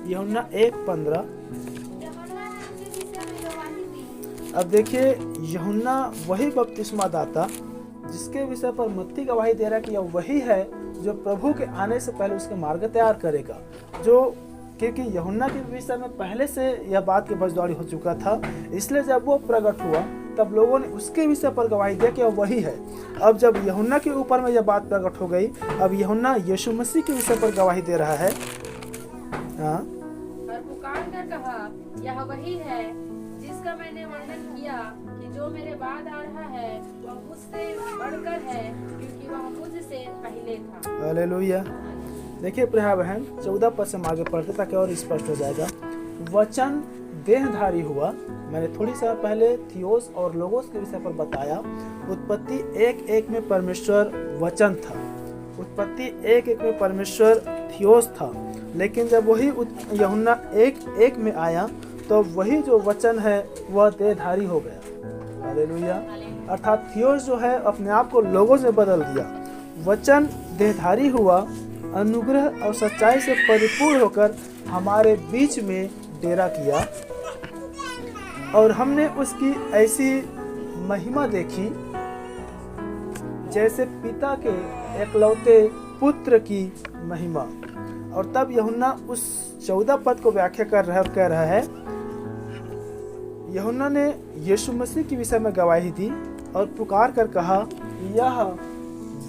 Speaker 1: यूहन्ना 1:15। अब देखिए यूहन्ना वही बपतिस्मा दाता जिसके विषय पर मत्ती गवाही दे रहा है कि यह वही है जो प्रभु के आने से पहले उसके मार्ग तैयार करेगा। जो क्योंकि यूहन्ना के विषय में पहले से यह बात की भविष्यवाणी हो चुका था, इसलिए जब वो प्रकट हुआ तब लोगों ने उसके विषय पर गवाही दी कि वही है। अब जब यूहन्ना के ऊपर में यह बात प्रकट हो गई, अब यूहन्ना यीशु मसीह के विषय पर गवाही दे रहा है। हाँ,
Speaker 2: और पुकार कर कहा यह वही है जिसका मैंने वर्णन किया कि जो मेरे बाद आ रहा है वह मुझसे बढ़कर है, क्योंकि वह मुझसे पहले था।
Speaker 1: हालेलुया। देखिए प्रिय बहन, 14 पद से आगे पढ़ते ताकि और स्पष्ट हो जाएगा। वचन देहधारी हुआ। मैंने थोड़ी सा पहले थियोस और लोगोस के विषय पर बताया। उत्पत्ति 1:1 में परमेश्वर वचन था, उत्पत्ति 1:1 में परमेश्वर थियोस था। लेकिन जब वही यूहन्ना 1:1 में आया तो वही जो वचन है वह देहधारी हो गया। हालेलुया। अर्थात थियोस जो है अपने आप को लोगों से बदल दिया। वचन देहधारी हुआ, अनुग्रह और सच्चाई से परिपूर्ण होकर हमारे बीच में डेरा किया, और हमने उसकी ऐसी महिमा देखी जैसे पिता के एकलौते पुत्र की महिमा। और तब यूहन्ना उस 14 पद को व्याख्या कर रहा है और कह रहा है, यूहन्ना ने यीशु मसीह के विषय में गवाही दी और पुकार कर कहा यह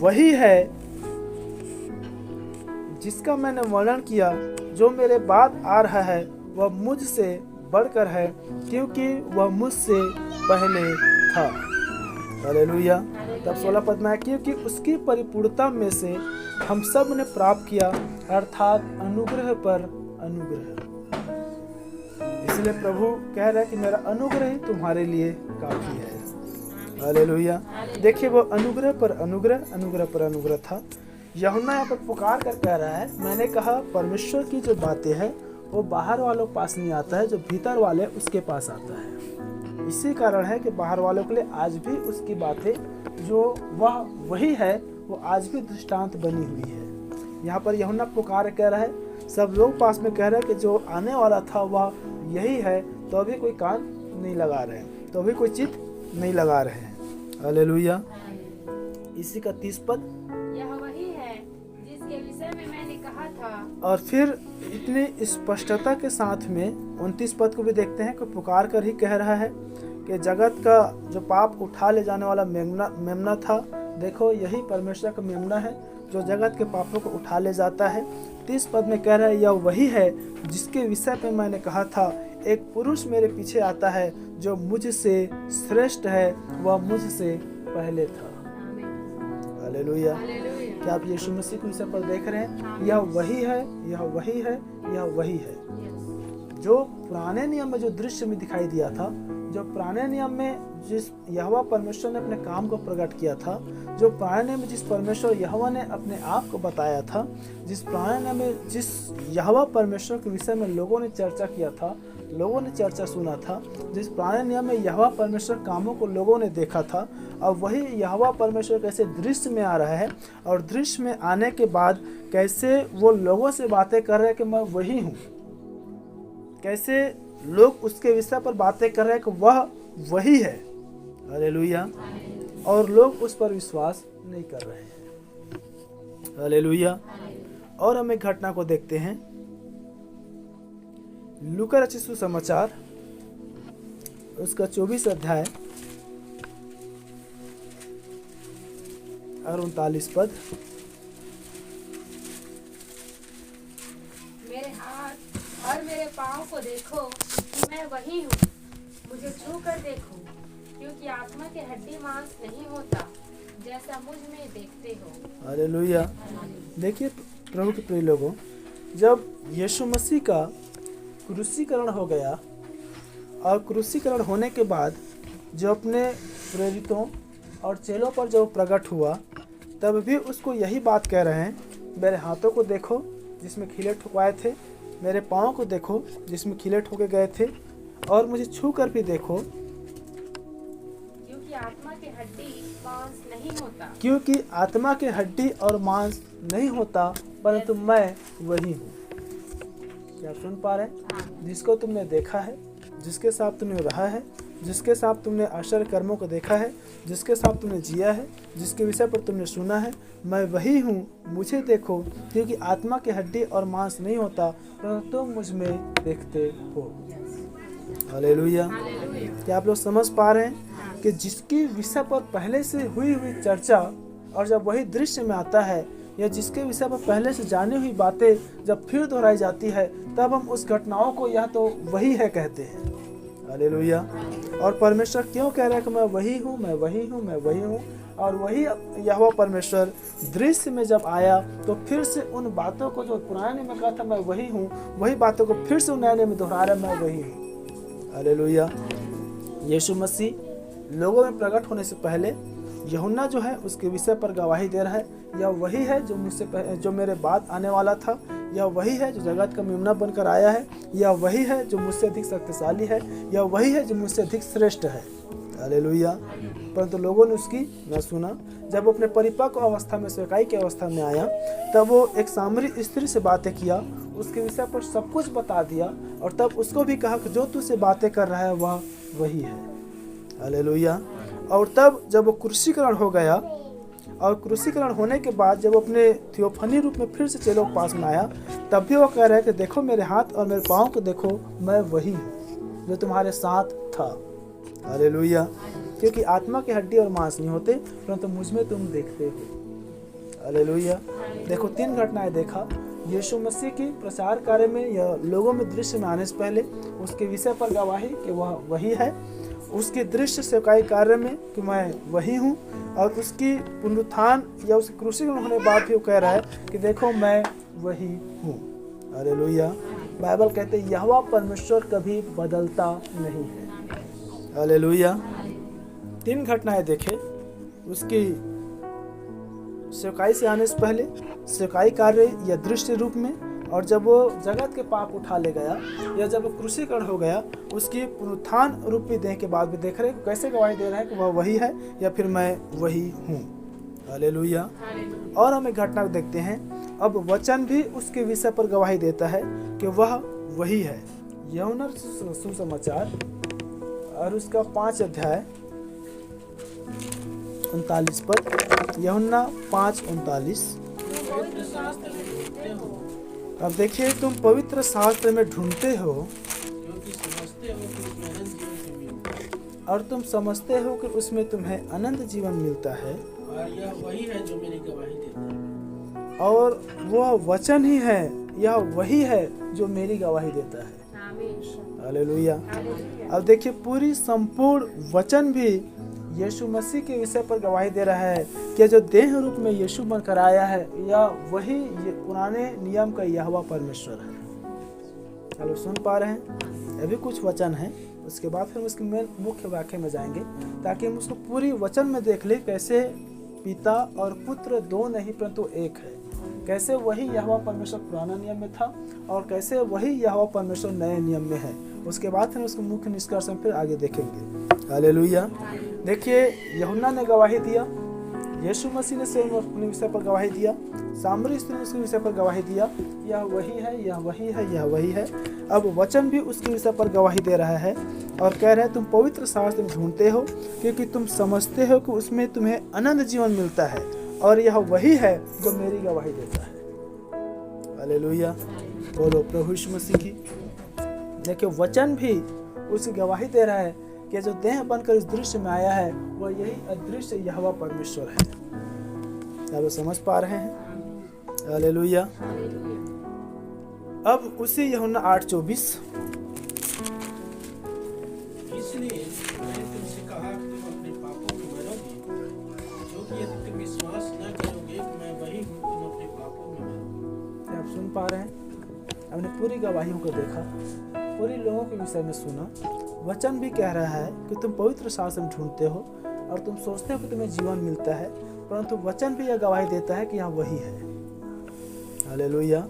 Speaker 1: वही है जिसका मैंने वर्णन किया, जो मेरे बाद आ रहा है वह मुझसे बढ़कर है, क्योंकि वह मुझसे पहले था। हालेलुया। तब 16 पद में, क्योंकि उसकी परिपूर्णता में से हम सब ने प्राप्त किया, अर्थात अनुग्रह पर अनुग्रह। इसलिए प्रभु कह रहा है कि मेरा अनुग्रह ही तुम्हारे लिए काफी है। हालेलुया। देखिए वो अनुग्रह पर अनुग्रह, अनुग्रह पर अनुग्रह था। यूहन्ना यहाँ पर पुकार कर कह रहा है, मैंने कहा परमेश्वर की जो बातें हैं वो बाहर वालों के पास नहीं आता है, जो भीतर वाले उसके पास आता है। इसी कारण है कि बाहर वालों के लिए आज भी उसकी बातें जो वह वही है वो आज भी दृष्टांत बनी हुई है। यहाँ पर यूहन्ना पुकार कह रहा है, सब लोग पास में कह रहे हैं कि जो आने वाला था वह यही है, तो अभी कोई कान नहीं लगा रहे हैं, तो अभी कोई चित नहीं लगा रहे हैं। हालेलुया। इसी का 30 पद,
Speaker 2: यह वही है जिसके विषय में मैंने कहा था।
Speaker 1: और फिर इतनी स्पष्टता के साथ में 29 पद को भी देखते हैं कि पुकार कर ही कह रहा है कि जगत का जो पाप उठा ले जाने वाला मेमना था, देखो यही परमेश्वर का मेमना है जो जगत के पापों को उठा ले जाता है। 30 पद में कह रहा है, यह वही है जिसके विषय पे मैंने कहा था, एक पुरुष मेरे पीछे आता है जो मुझसे श्रेष्ठ है, वह मुझसे पहले था। हालेलुया।
Speaker 2: हालेलुया।
Speaker 1: क्या आप यीशु मसीह को विषय पर देख रहे हैं? यह वही है, यह वही है, यह वही है। जो पुराने नियम में जो दृश्य में दिखाई दिया था, जो पुराने नियम में जिस यहोवा परमेश्वर ने अपने काम को प्रकट किया था, जो पुराने नियम में जिस परमेश्वर यहोवा ने अपने आप को बताया था, जिस पुराने नियम में जिस यहोवा परमेश्वर के विषय में लोगों ने चर्चा किया था, लोगों ने चर्चा सुना था, जिस पुराने नियम में यहोवा परमेश्वर कामों को लोगों ने देखा था, अब वही यहोवा परमेश्वर कैसे दृश्य में आ रहा है, और दृश्य में आने के बाद कैसे वो लोगों से बातें कर रहे हैं कि मैं वही हूँ, कैसे लोग उसके विषय पर बातें कर रहे हैं कि वह वही है। हालेलुया। और लोग उस पर विश्वास नहीं कर रहे हैं। हालेलुया। और हम एक घटना को देखते हैं, लूका रचित सुसमाचार उसका 24 अध्याय और 39 पद।
Speaker 2: मेरे हाथ और मेरे पाँव को देखो कि मैं वही हूँ, मुझे छू कर देखो, क्योंकि आत्मा के हड्डी मांस नहीं होता जैसा मुझ में देखते हो।
Speaker 1: हालेलुया। देखिए प्रभु के प्रिय लोगों, जब यीशु मसीह का क्रूसीकरण हो गया और क्रूसीकरण होने के बाद जो अपने प्रेरितों और चेलों पर जब प्रकट हुआ, तब भी उसको यही बात कह रहे हैं, मेरे हाथों को देखो जिसमें खीले ठुकवाए थे, मेरे पाँव को देखो जिसमें खीले ठोके गए थे, और मुझे छू कर भी देखो,
Speaker 2: क्योंकि आत्मा के हड्डी मांस नहीं होता।
Speaker 1: क्योंकि आत्मा के हड्डी और मांस नहीं होता, परंतु मैं वही हूँ। क्या आप सुन पा रहे हैं? जिसको तुमने देखा है, जिसके साथ तुमने रहा है, जिसके साथ तुमने आश्चर्य कर्मों को देखा है, जिसके साथ तुमने जिया है, जिसके विषय पर तुमने सुना है, मैं वही हूँ, मुझे देखो, क्योंकि आत्मा की हड्डी और मांस नहीं होता, परंतु तुम मुझ में देखते हो। हालेलुया। क्या आप लोग समझ पा रहे हैं कि जिसके विषय पर पहले से हुई चर्चा और जब वही दृश्य में आता है, या जिसके विषय पर पहले से जानी हुई बातें जब फिर दोहराई जाती है, तब हम उस घटनाओं को या तो वही है कहते हैं। हालेलुया। और परमेश्वर क्यों कह रहा है कि मैं वही हूँ, मैं वही हूँ, मैं वही हूँ, और वही यहोवा परमेश्वर दृश्य में जब आया तो फिर से उन बातों को जो पुराने में कहा था मैं वही हूँ, वही बातों को फिर से नए में दोहरा रहा, मैं वही हूँ। हालेलुया। यीशु मसीह लोगों में प्रकट होने से पहले यूहन्ना जो है उसके विषय पर गवाही दे रहा है, यह वही है जो मेरे बाद आने वाला था, यह वही है जो जगत का मेमना बनकर आया है, यह वही है जो मुझसे अधिक शक्तिशाली है, यह वही है जो मुझसे अधिक श्रेष्ठ है। हालेलुया। परंतु लोगों ने उसकी न सुना। जब वो अपने परिपक्व अवस्था में, सेवकाई की अवस्था में आया, तब वो एक सामरी स्त्री से बातें किया, उसके विषय पर सब कुछ बता दिया, और तब उसको भी कहा कि जो तुझसे बातें कर रहा है वह वही है। हालेलुया। और तब जब वो क्रूसीकरण हो गया, और क्रूसीकरण होने के बाद जब अपने थियोफनी रूप में फिर से चेलों के पास में आया, तब भी वो कह रहे हैं कि देखो मेरे हाथ और मेरे पाँव को देखो, मैं वही हूँ जो तुम्हारे साथ था। हालेलुया। क्योंकि आत्मा की हड्डी और मांस नहीं होते, परंतु मुझ में तुम देखते हो। हालेलुया। देखो 3 घटनाएं देखा, यीशु मसीह की प्रचार कार्य में या लोगों में दृश्य में आने से पहले उसके विषय पर गवाही कि वह वही है, उसके दृश्य सेवकाई कार्य में कि मैं वही हूँ, और उसकी पुनरुत्थान या उसके क्रूसीकरण होने के बाद भी वो कह रहा है कि देखो मैं वही हूँ। हालेलुया। बाइबल कहते हैं यहोवा परमेश्वर कभी बदलता नहीं है। हालेलुया। 3 घटनाएं देखे, उसकी सेवकाई से आने से पहले, सेवकाई कार्य या दृश्य रूप में, और जब वो जगत के पाप उठा ले गया, या जब वो क्रूसीकरण हो गया, उसकी पुनरुत्थान रूप में देने के बाद भी देख रहे कैसे गवाही दे रहे हैं कि वह वही है या फिर मैं वही हूँ। हालेलुया। और हम एक घटना देखते हैं, अब वचन भी उसके विषय पर गवाही देता है कि वह वही है। यूहन्ना सुसमाचार और उसका 5 अध्याय 39 पद। यूहन्ना 5:39। अब देखिए, तुम पवित्र शास्त्र में ढूंढते हो
Speaker 4: क्योंकि समझते हो कि उसमें अनंत जीवन से मिलता है,
Speaker 1: और तुम समझते हो कि उसमें तुम्हें अनंत जीवन मिलता है,
Speaker 4: और यह वही है जो मेरी गवाही देता है।
Speaker 1: और वह वचन ही है, यह वही है जो मेरी गवाही देता है। हालेलुया। अब देखिए, पूरी संपूर्ण वचन भी यीशु मसीह के विषय पर गवाही दे रहा है कि जो देह रूप में यीशु बनकर आया है या वही पुराने नियम का यहोवा परमेश्वर है। चलो सुन पा रहे हैं? अभी कुछ वचन है, उसके बाद फिर उसके मुख्य वाक्य में जाएंगे ताकि हम उसको पूरी वचन में देख ले कैसे पिता और पुत्र दो नहीं परंतु एक है, कैसे वही यहोवा परमेश्वर पुराना नियम में था और कैसे वही यहोवा परमेश्वर नए नियम में है। उसके बाद फिर उसको मुख्य निष्कर्ष हम फिर आगे देखेंगे। हालेलुया। देखिए, यूहन्ना ने गवाही दिया, यीशु मसीह ने स्वयं अपने विषय पर गवाही दिया, सामरी स्त्री ने उसके विषय पर गवाही दिया, यह वही है, यह वही है, यह वही है। अब वचन भी उसके विषय पर गवाही दे रहा है और कह रहे हैं तुम पवित्र शास्त्र में ढूंढते हो क्योंकि तुम समझते हो कि उसमें तुम्हें अनंत जीवन मिलता है और यह वही है जो मेरी गवाही देता है। हालेलुया, बोलो प्रभु यीशु मसीह की। देखिए, वचन भी उसकी गवाही दे रहा है कि जो देह बनकर इस दृश्य में आया है वह यही अदृश्य यहोवा परमेश्वर है। आप समझ पा रहे हैं? हालेलुया। अब उसी यूहन्ना 8:24,
Speaker 4: इसलिए मैंने तुमसे कहा कि तुम अपने पापों में मरोगे, क्योंकि यदि तुम विश्वास न करोगे कि मैं वही हूँ, तुम अपने पापों में मरोगे।
Speaker 1: आप सुन पा रहे हैं? हमने पूरी गवाहियों को देखा, पूरी लोगों के विषय में सुना। वचन भी कह रहा है कि तुम पवित्र शास्त्र में ढूंढते हो और तुम सोचते हो कि तुम्हें जीवन मिलता है, परंतु वचन भी यह गवाही देता है कि यहाँ वही है। हालेलुया।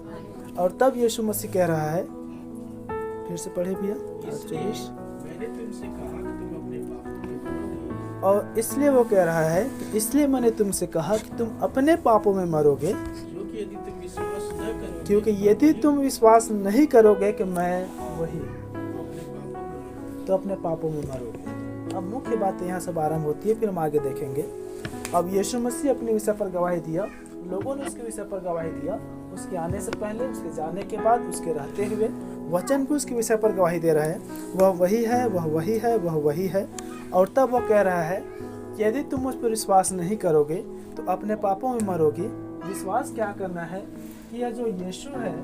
Speaker 1: और तब यीशु मसीह कह रहा है, फिर से पढ़े भैया,
Speaker 4: मैंने तुमसे कहा कि तुम अपने पापों में मरोगे,
Speaker 1: और इसलिए वो कह रहा है कि इसलिए मैंने तुमसे कहा कि तुम अपने पापों में मरोगे, क्योंकि यदि तुम विश्वास नहीं करोगे कि मैं वही तो अपने पापों में मरोगे। अब मुख्य बात यहाँ सब आरंभ होती है, फिर हम आगे देखेंगे। अब यीशु मसीह अपने विषय पर गवाही दिया, लोगों ने उसके विषय पर गवाही दिया, उसके आने से पहले, उसके जाने के बाद, उसके रहते हुए। वचन भी उसके विषय पर गवाही दे रहा है, वह वही है, वह वही है, वह वही है। और तब वह कह रहा है यदि तुम उस पर विश्वास नहीं करोगे तो अपने पापों में मरोगे। विश्वास क्या करना है कि यह जो यीशु है,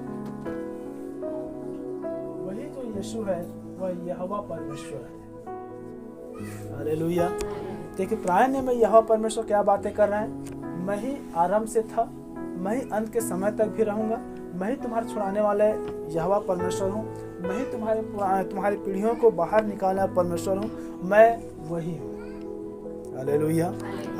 Speaker 1: वही जो यीशु है वह यहोवा परमेश्वर है। हालेलुया। देखिए, पुराने नियम में यहोवा परमेश्वर क्या बातें कर रहा है? मैं ही आरंभ से था, मैं ही अंत के समय तक भी रहूंगा, मैं ही तुम्हारे छुड़ाने वाले यहोवा परमेश्वर हूँ, मैं ही तुम्हारी पीढ़ियों को बाहर निकालने वाला परमेश्वर हूँ, मैं वही हूँ। हालेलुया।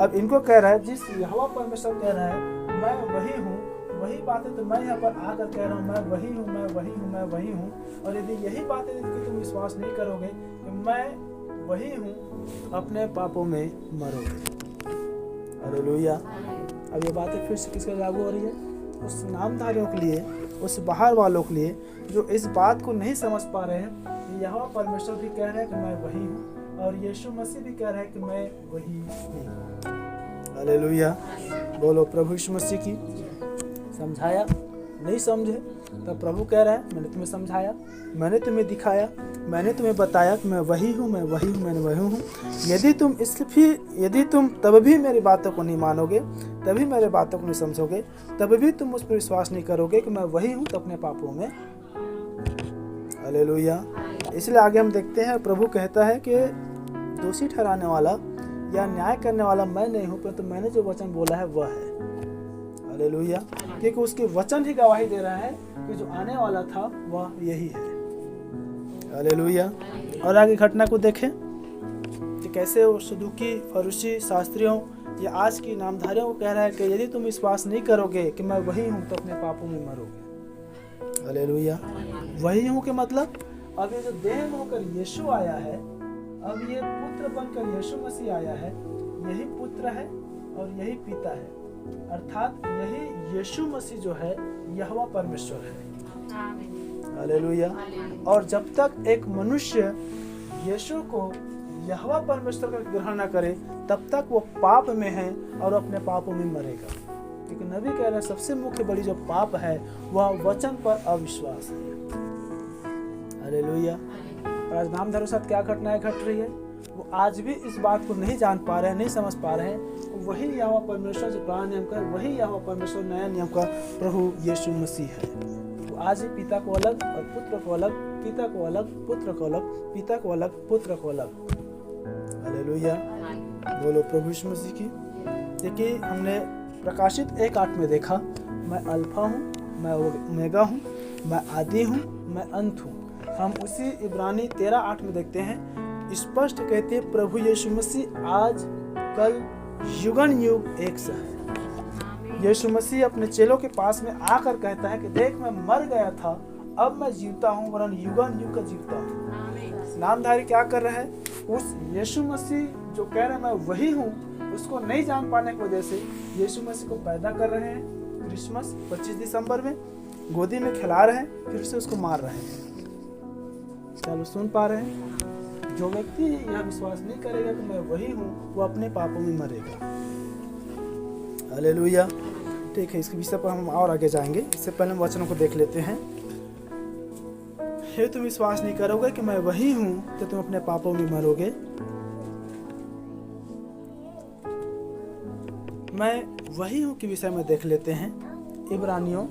Speaker 1: अब इनको कह रहा है, जिस यहोवा परमेश्वर कह रहा है मैं वही हूँ, वही बातें तो मैं यहाँ पर आकर कह रहा हूँ, मैं वही हूँ, मैं वही हूँ, मैं वही हूँ। और यदि यही बातें कि तुम विश्वास नहीं करोगे कि मैं वही हूँ, अपने पापों में मरोगे। हालेलुया। अब ये बातें फिर से किसके लागू हो रही है? उस नामधारियों के लिए, उस बाहर वालों के लिए जो इस बात को नहीं समझ पा रहे हैं। यहोवा परमेश्वर भी कह रहे हैं कि मैं वही हूँ और यीशु मसीह भी कह रहे हैं कि मैं वही हूँ। हालेलुया, बोलो प्रभु यीशु मसीह की। समझाया, नहीं समझे तब प्रभु कह रहा है मैंने तुम्हें समझाया, मैंने तुम्हें दिखाया, मैंने तुम्हें बताया कि मैं वही हूँ, मैं वही हूँ, मैं वही हूँ। यदि तुम तब भी मेरी बातों को नहीं मानोगे, तभी मेरे बातों को नहीं समझोगे, तब भी तुम उस पर विश्वास नहीं करोगे कि मैं वही हूँ, तो अपने पापों में। हालेलुया। इसलिए आगे हम देखते हैं, प्रभु कहता है कि दोषी ठहराने वाला या न्याय करने वाला मैं नहीं हूँ, परंतु मैंने जो वचन बोला है वह है। हालेलुया। क्योंकि उसके वचन ही गवाही दे रहा है कि जो आने वाला था वह यही है। हालेलुया। और आगे घटना को देखें कि कैसे वो सदूकी, फरीसी, शास्त्रियों या आज की नामधारियों को कह रहा है कि यदि तुम विश्वास नहीं करोगे कि मैं वही हूँ तो अपने पापों में मरोगे। हालेलुया। वही हूँ के मतलब अब ये जो देह में होकर यीशु आया है, अब ये पुत्र बनकर यीशु मसीह आया है, यही पुत्र है और यही पिता है, अर्थात यही यीशु मसीह जो है यहोवा परमेश्वर है। हालेलुया। और जब तक एक मनुष्य यीशु को यहोवा परमेश्वर का ग्रहण न करे तब तक वो पाप में है और अपने पापों में मरेगा। क्योंकि नबी कह रहे हैं सबसे मुख्य बड़ी जो पाप है वह वचन पर अविश्वास है। हालेलुया। और आज नामधारियों के साथ क्या घटनाएं घट रही है? वो आज भी इस बात को नहीं जान पा रहे हैं, नहीं समझ पा रहे हैं। वही यहोवा परमेश्वर जो पुराने नियम का, वही यहोवा परमेश्वर नया नियम का प्रभु यीशु मसीह है। वो आज ही पिता को अलग और पुत्र को अलग, पिता को अलग, पुत्र को अलग, पिता को अलग, पुत्र को अलग। हालेलुया। बोलो प्रभु यीशु मसीह की। देखिए हमने प्रकाशित 1:8 में देखा, मैं अल्फा हूँ, मैं ओमेगा हूँ, मैं आदि हूँ, मैं अंत हूँ। हम उसी इब्रानी 13:8 में देखते हैं, स्पष्ट कहते हैं प्रभु यीशु मसीह आज कल युगन युग एक सा है। यीशु मसीह अपने चेलों के पास में आकर कहता है कि देख मैं मर गया था, अब मैं जीवता हूँ, वरन युगन युग का जीवता हूँ। नामधारी क्या कर रहा है? उस यीशु मसीह जो कह रहे हैं मैं वही हूँ, उसको नहीं जान पाने की वजह से यीशु मसीह को पैदा कर रहे हैं क्रिसमस 25 दिसंबर में, गोदी में खिला रहे हैं, फिर से उसको मार रहे हैं। चलो सुन पा रहे हैं? जो व्यक्ति यह विश्वास नहीं करेगा कि मैं वही हूँ, वो अपने पापों में मरेगा। हालेलुया। ठीक है, इसके विषय पर हम और आगे जाएंगे। इससे पहले हम वचनों को देख लेते हैं। हे तुम विश्वास नहीं करोगे कि मैं वही हूँ, तो तुम अपने पापों में मरोगे। मैं वही हूँ के विषय में देख लेते हैं। इब्रानियों,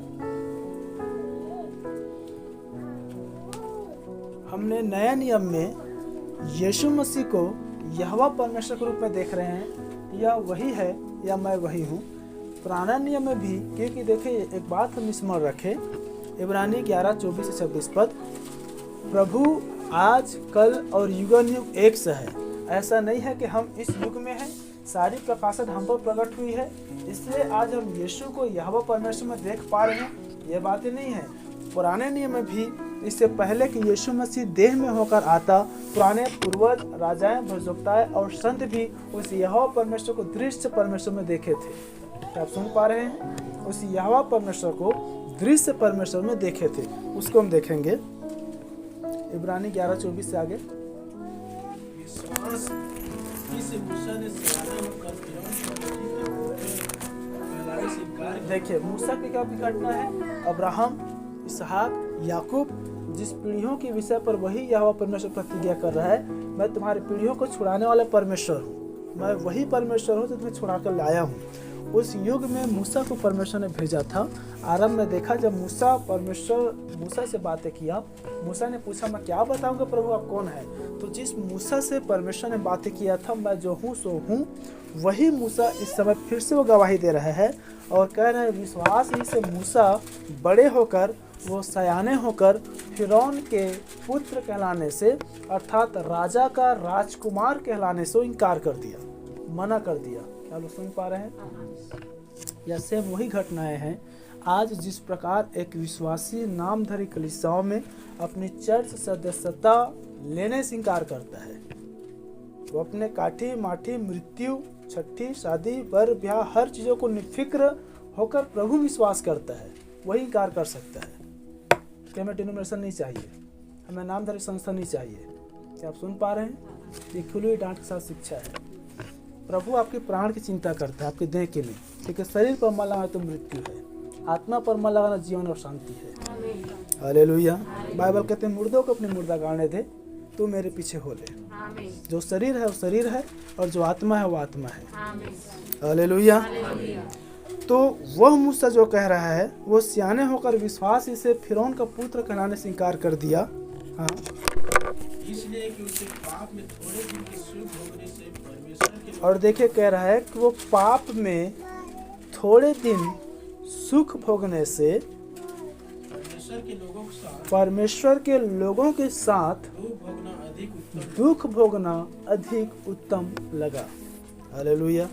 Speaker 1: हमने नया नियम में यीशु मसीह को यहोवा परमेश्वर के रूप में देख रहे हैं, या वही है या मैं वही हूँ। पुराना नियम में भी, क्योंकि देखिए एक बात हम स्मरण रखें, इब्रानी 11:24-26 पद, प्रभु आज कल और युगन युग एक सा है। ऐसा नहीं है कि हम इस युग में हैं, सारी प्रकाशन हम पर प्रकट हुई है, इसलिए आज हम यीशु को यहोवा परमेश्वर में देख पा रहे हैं। ये बातें नहीं है। पुराने नियम में भी इससे पहले कि यीशु मसीह देह में होकर आता, पुराने पूर्वज, राजाएं, भविष्यवक्ताएं और संत भी उस यहोवा परमेश्वर को दृश्य परमेश्वर में देखे थे। क्या आप सुन पा रहे हैं? उस यहोवा परमेश्वर को दृश्य परमेश्वर में देखे थे। उसको हम देखेंगे इब्रानी 11:24 से आगे।
Speaker 4: विश्वास इस मूसा ने सियाना होकर फिरौन कहलाने से इनकार किया।
Speaker 1: देखिए मूसा की क्या घटना है? अब्राहम, इसहाक, याकूब, जिस पीढ़ियों के विषय पर वही यहोवा परमेश्वर प्रतिज्ञा कर रहा है, मैं तुम्हारी पीढ़ियों को छुड़ाने वाला परमेश्वर हूँ, मैं वही परमेश्वर हूँ जो तुम्हें छुड़ा कर लाया हूँ। उस युग में मूसा को परमेश्वर ने भेजा था। आरंभ में देखा जब मूसा से बातें किया, मूसा ने पूछा मैं क्या बताऊंगा प्रभु आप कौन है? तो जिस मूसा से परमेश्वर ने बातें किया था, मैं जो हूँ सो हूँ, वही मूसा इस समय फिर से वो गवाही दे रहा है और कह रहे हैं विश्वास ही से मूसा बड़े होकर, वो सयाने होकर फिरौन के पुत्र कहलाने से, अर्थात राजा का राजकुमार कहलाने से इनकार कर दिया, मना कर दिया। क्या लोग सुन पा रहे हैं? या सेम वही घटनाएं हैं आज जिस प्रकार एक विश्वासी नामधारी कलीसियाओं में अपनी चर्च सदस्यता लेने से इनकार करता है। वो अपने काठी माठी, मृत्यु, छठी, शादी, बर, ब्याह, हर चीज़ों को निफिक्र होकर प्रभु विश्वास करता है, वही इनकार कर सकता है कि हमें डिनोमिनेशन नहीं चाहिए, हमें नामधारी संस्था नहीं चाहिए। क्या आप सुन पा रहे हैं? ये खुली डांट के साथ शिक्षा है। प्रभु आपके प्राण की चिंता करता है, आपके देह के लिए। ठीक है, शरीर पर मन लगाना तो मृत्यु है, आत्मा पर मन लगाना जीवन और शांति है। हालेलुया। बाइबल कहते हैं मुर्दों को अपने मुर्दा गाड़ने दे, तू मेरे पीछे हो ले। जो शरीर है वो शरीर है और जो आत्मा है वो आत्मा है। हालेलुया। तो वह मूसा जो कह रहा है, वो सियाने होकर विश्वास से फिरौन का पुत्र कहलाने से इनकार कर दिया। हाँ,
Speaker 4: इसलिए कि उसे पाप में थोड़े दिन के सुख भोगने से परमेश्वर के
Speaker 1: और देखिए कह रहा है कि वो पाप में थोड़े दिन सुख भोगने से परमेश्वर के लोगों के साथ दुख भोगना अधिक उत्तम लगा। हालेलुया।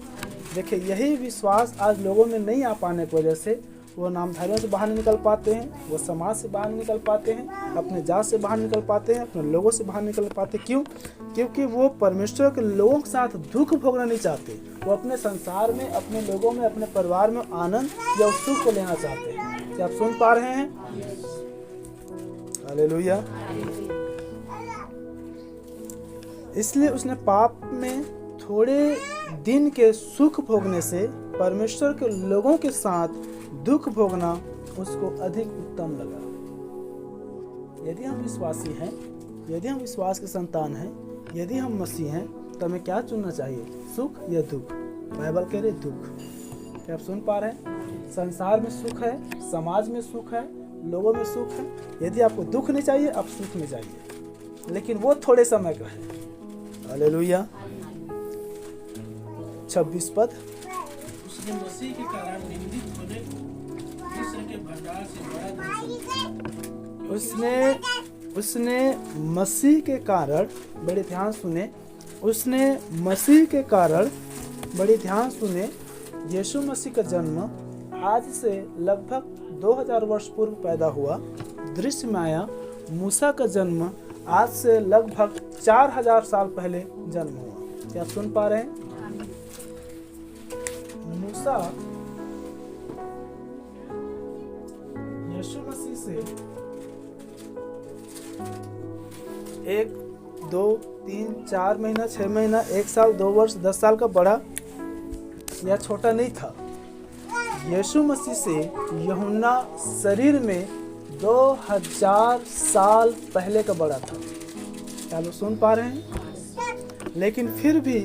Speaker 1: देखिए यही विश्वास आज लोगों में नहीं आ पाने की वजह से वो नामधारियों से बाहर निकल पाते हैं, वो समाज से बाहर निकल पाते हैं, अपने जात से बाहर निकल पाते हैं, अपने लोगों से बाहर निकल पाते। क्यों? क्योंकि वो परमेश्वर के लोगों के साथ दुख भोगना नहीं चाहते। वो अपने संसार में, अपने लोगों में, अपने परिवार में आनंद या सुख को लेना चाहते हैं। क्या आप सुन पा रहे हैं? हालेलुया। इसलिए उसने पाप में थोड़े दिन के सुख भोगने से परमेश्वर के लोगों के साथ दुख भोगना उसको अधिक उत्तम लगा। यदि हम विश्वासी हैं, यदि हम विश्वास के संतान हैं, यदि हम मसीह हैं, तो हमें क्या चुनना चाहिए? सुख या दुख? बाइबल कह रहे दुख। क्या आप सुन पा रहे हैं? संसार में सुख है, समाज में सुख है, लोगों में सुख है। यदि आपको दुख नहीं चाहिए, आप सुख में चाहिए, लेकिन वो थोड़े समय का है। हालेलुया। 26 पद।
Speaker 4: उसने मसीह के कारण निंदित होने को मिस्र के भंडार से बड़ा धन समझा।
Speaker 1: उसने मसीह के कारण, बड़े ध्यान सुने, उसने मसीह के कारण, बड़ी ध्यान सुने, यीशु मसीह का जन्म आज से लगभग 2000 वर्ष पूर्व पैदा हुआ, दृश्य में आया। मूसा का जन्म आज से लगभग 4000 साल पहले जन्म हुआ। क्या आप सुन पा रहे हैं? मूसा यीशु मसीह से 1, 2, 3, 4 महीना, 6 महीना, 1 साल, 2 वर्ष, 10 साल का बड़ा या छोटा नहीं था। यीशु मसीह से यूहन्ना शरीर में 2000 साल पहले का बड़ा था। क्या लोग सुन पा रहे हैं? लेकिन फिर भी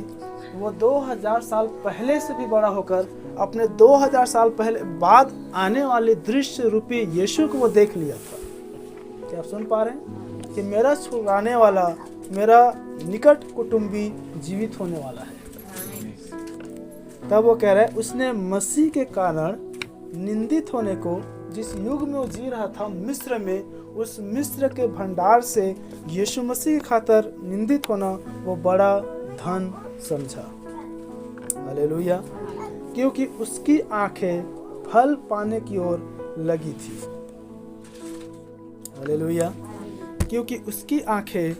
Speaker 1: वो 2000 साल पहले से भी बड़ा होकर अपने 2000 साल पहले बाद आने वाले दृश्य रूपी यीशु को वो देख लिया था। क्या आप सुन पा रहे हैं कि मेरा छुड़ाने वाला, मेरा निकट कुटुंबी जीवित होने वाला है। तब वो कह रहा है उसने मसीह के कारण निंदित होने को, जिस युग में वो जी रहा था मिस्र में, उस मिस्र के भंडार से यीशु मसीह की खातर निंदित होना वो बड़ा धन समझा। हालेलुया। क्योंकि उसकी आंखें फल पाने की ओर लगी थी। हालेलुया। क्योंकि उसकी आंखें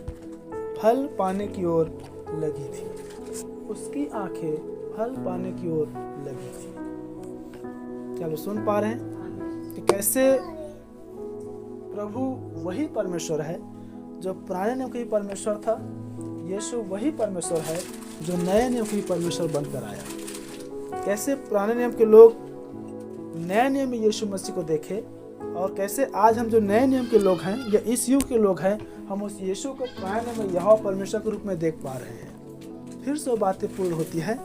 Speaker 1: फल पाने की ओर लगी थी। उसकी आंखें फल पाने की ओर लगी थी। क्या लोग सुन पा रहे हैं कि कैसे प्रभु वही परमेश्वर है जो पुराने नियम के परमेश्वर था। यीशु वही परमेश्वर है जो नए नियम के परमेश्वर बनकर आया। कैसे पुराने नियम के लोग नए नियम में यीशु मसीह को देखे, और कैसे आज हम जो नए नियम के लोग हैं या इस युग के लोग हैं, हम उस यीशु को पुराने नियम में यहोवा परमेश्वर के रूप में देख पा रहे हैं। फिर से बातें पूर्ण होती है।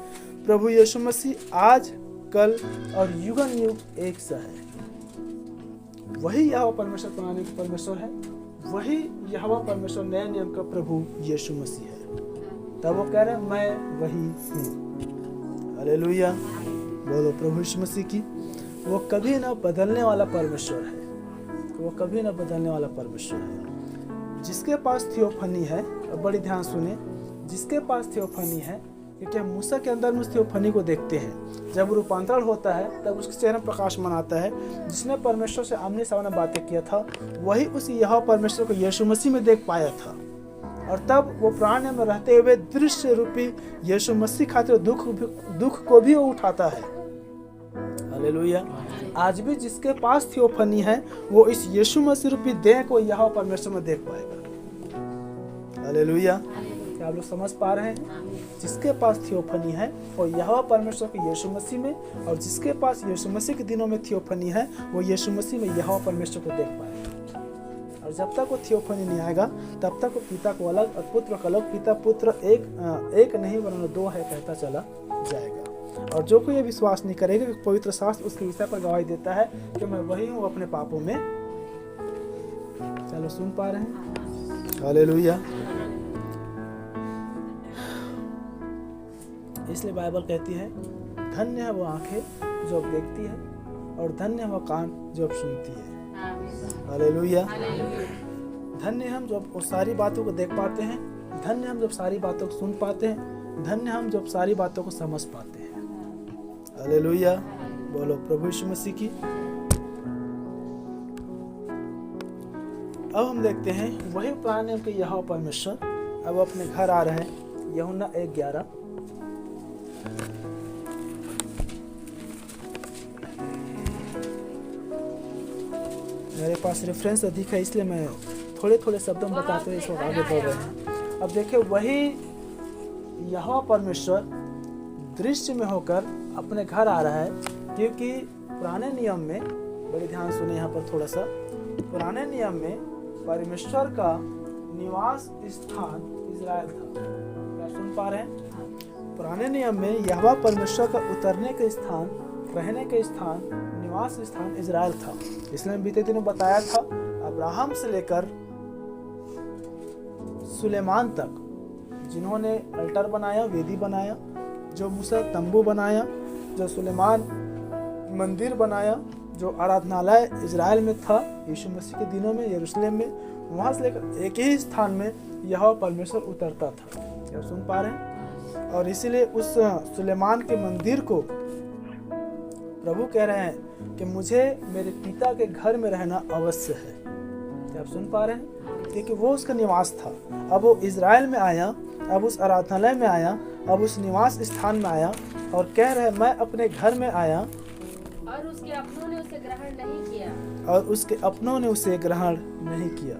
Speaker 1: प्रभु यीशु मसीह आज, कल और युगन युग एक सा है। वही यहोवा परमेश्वर पुराने के परमेश्वर है, वही यहोवा परमेश्वर नए नियम का प्रभु यीशु मसीह है। तब वो कह रहे हैं मैं वही हूँ। हालेलुया। बोलो प्रभु यीशु मसीह की। वो कभी ना बदलने वाला परमेश्वर है। वो कभी ना बदलने वाला परमेश्वर है। जिसके पास थियोफनी है, और बड़ी ध्यान सुने, जिसके पास थियोफनी है, क्योंकि हम मूसा के अंदर में उस थियोफनी को देखते हैं। जब रूपांतरण होता है तब उसके चेहरे में प्रकाश मनाता है। जिसने परमेश्वर से आमने सामने बातें किया था, वही उस यहोवा परमेश्वर को यीशु मसीह में देख पाया था। और तब वो प्राण में रहते हुए दृश्य रूपी यीशु मसीह खातिर दुख को भी वो उठाता है। हालेलुया। आज भी जिसके पास थियोफनी है, वो इस यीशु मसीह रूपी देह को यहोवा परमेश्वर में देख पाएगा। हालेलुया। क्या आप लोग समझ पा रहे हैं? जिसके पास थियोफनी है वो यहोवा परमेश्वर के यीशु मसीह में, और जिसके पास यीशु मसीह के दिनों में थियोफनी है वो यीशु मसीह में यहोवा परमेश्वर को देख पाएगा। और जब तक वो थियोफनी नहीं आएगा तब तक वो पिता को अलग और पुत्र को अलग, पिता पुत्र एक नहीं वरन दो है कहता चला जाएगा। और जो कोई ये विश्वास नहीं करेगा कि पवित्र शास्त्र उसके विषय पर गवाही देता है कि मैं वही हूँ अपने पापों में। चलो सुन पा रहे हैं? हालेलुया। इसलिए बाइबल कहती है धन्य है वो आंखें जो अब देखती है, और धन्य है वो कान जो अब सुनती है। हालेलुया। धन्य हम जब वो सारी बातों को देख पाते हैं, धन्य हम जब सारी बातों को सुन पाते हैं, धन्य हम जब सारी बातों को समझ पाते हैं। हालेलुया। बोलो प्रभु यीशु मसीह की। अब हम देखते हैं वही पुराने नियम के यहोवा परमेश्वर अब अपने घर आ रहे हैं। यूहन्ना 1:11। मेरे पास रेफरेंस अधिक है इसलिए मैं थोड़े थोड़े शब्दों में बताते हुए इसको आगे बढ़ रहे हैं। अब देखिए वही यहोवा परमेश्वर दृश्य में होकर अपने घर आ रहा है, क्योंकि पुराने नियम में, बड़ी ध्यान सुने यहाँ पर थोड़ा सा, पुराने नियम में परमेश्वर का निवास स्थान इज़राइल था। क्या सुन पा रहे हैं? पुराने नियम में यहोवा परमेश्वर का उतरने के स्थान, रहने के स्थान, निवास स्थान इज़राइल था। इसलिए बीते दिनों बताया था अब्राहम से लेकर सुलेमान तक जिन्होंने अल्टर बनाया, वेदी बनाया, जो मूसा तंबू बनाया, जो सुलेमान मंदिर बनाया, जो आराधनालय इजराइल में था यीशु मसीह के दिनों में यरूशलेम में, वहाँ से लेकर एक ही स्थान में यहोवा परमेश्वर उतरता था। क्या सुन पा रहे हैं? और इसीलिए उस सुलेमान के मंदिर को प्रभु कह रहे हैं कि मुझे मेरे पिता के घर में रहना अवश्य है। क्या आप सुन पा रहे हैं? क्योंकि वो उसका निवास था। अब वो इजराइल में आया, अब उस आराधनालय में आया, अब उस निवास स्थान में आया और कह रहे हैं मैं अपने घर में आया
Speaker 2: और उसके अपनों ने उसे ग्रहण नहीं किया।
Speaker 1: और उसके अपनों ने उसे ग्रहण नहीं किया।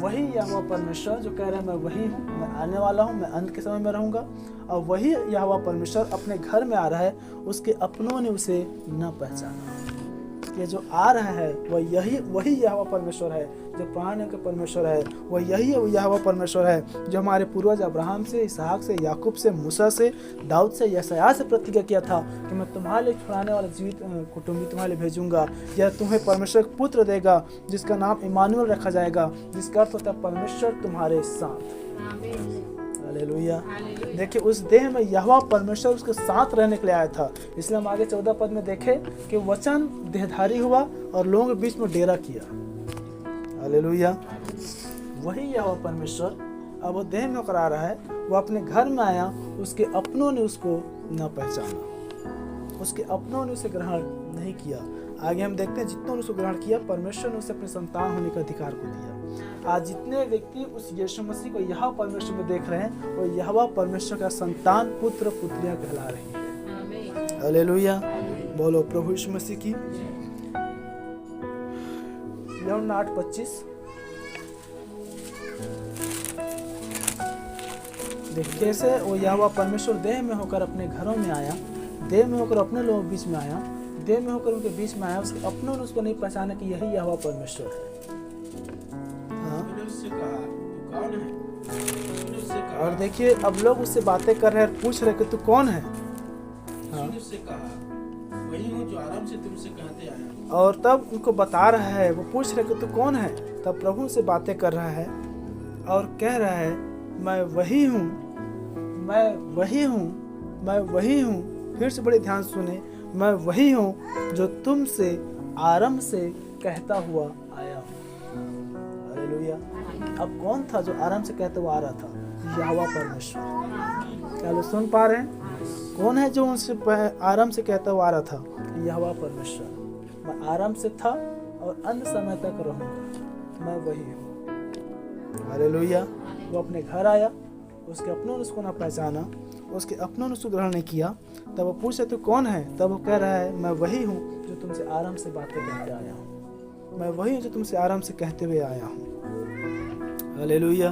Speaker 1: वही यहोवा परमेश्वर जो कह रहे हैं मैं वही हूँ, मैं आने वाला हूँ, मैं अंत के समय में रहूंगा। और वही यहोवा परमेश्वर अपने घर में आ रहा है, उसके अपनों ने उसे न पहचाना। ये जो आ रहा है वही यहोवा परमेश्वर है, जो पुराने के परमेश्वर है, वह यही यहोवा परमेश्वर है जो हमारे पूर्वज अब्राहम से, इसहाक से, याकूब से, मूसा से, दाऊद से, यशायाह से प्रतिज्ञा किया था कि मैं तुम्हारे लिए छुड़ाने वाला जीवित कुटुंबी तुम्हारे लिए भेजूंगा। यह तुम्हें परमेश्वर पुत्र देगा जिसका नाम इमानुएल रखा जाएगा, जिसका अर्थ होता है परमेश्वर तुम्हारे साथ। हालेलुया। देखिए उस देह में यहोवा परमेश्वर उसके साथ रहने के लिए आया था। इसलिए हम आगे 14 पद में देखें कि वचन देहधारी हुआ और लोगों के बीच में डेरा किया। हालेलुया। वही यहोवा परमेश्वर अब वो देह में होकर आ रहा है, वो अपने घर में आया, उसके अपनों ने उसको न पहचाना, उसके अपनों ने उसे ग्रहण नहीं किया। आगे हम देखते हैं जितनों ने उसको ग्रहण किया परमेश्वर ने उसे अपने संतान होने का अधिकार को दिया। आज जितने व्यक्ति उस यीशु मसीह को यहोवा परमेश्वर में देख रहे हैं वो यहोवा परमेश्वर का संतान, पुत्र पुत्रियां कहला रही है। हालेलुया। बोलो प्रभु यीशु मसीह की। यूहन्ना 8:25 देखिए कैसे वो यहोवा परमेश्वर देह में होकर अपने घरों में आया, देह में होकर अपने लोगों के बीच में आया, देह में होकर उनके बीच में आया। उसके अपनों ने उसको नहीं पहचाना कि यही यहोवा परमेश्वर है। और देखिए अब लोग उससे बातें कर रहे हैं, पूछ रहे कि तू कौन है।
Speaker 4: उसने कहा वही हूँ जो आराम से तुमसे कहते आया।
Speaker 1: और तब उनको बता रहा है, वो पूछ रहे कि तू कौन है। तब प्रभु से बातें कर रहा है और कह रहा है मैं वही हूँ, मैं वही हूँ, मैं वही हूँ। फिर से बड़े ध्यान सुने, मैं वही हूँ जो तुमसे आरंभ से कहता हुआ आया हूँ। हालेलुया। अब कौन था जो आरंभ से कहता हुआ आ रहा था? यहोवा परमेश्वर। क्या लोग सुन पा रहे हैं? कौन है जो उनसे आरंभ से कहता हुआ आ रहा था? यहोवा परमेश्वर। मैं आरंभ से था और अंत समय तक रहूंगा, मैं वही हूँ। हालेलुया। वो अपने घर आया, उसके अपनों ने उसको ना पहचाना, उसके अपनों ने उसको ग्रहण नहीं किया। तब वो पूछे तू कौन है? तब वो कह रहा है मैं वही हूँ जो तुमसे आरंभ से बातें कहते आया हूँ, मैं वही हूँ जो तुमसे आरंभ से कहते हुए आया हूँ। हालेलुया।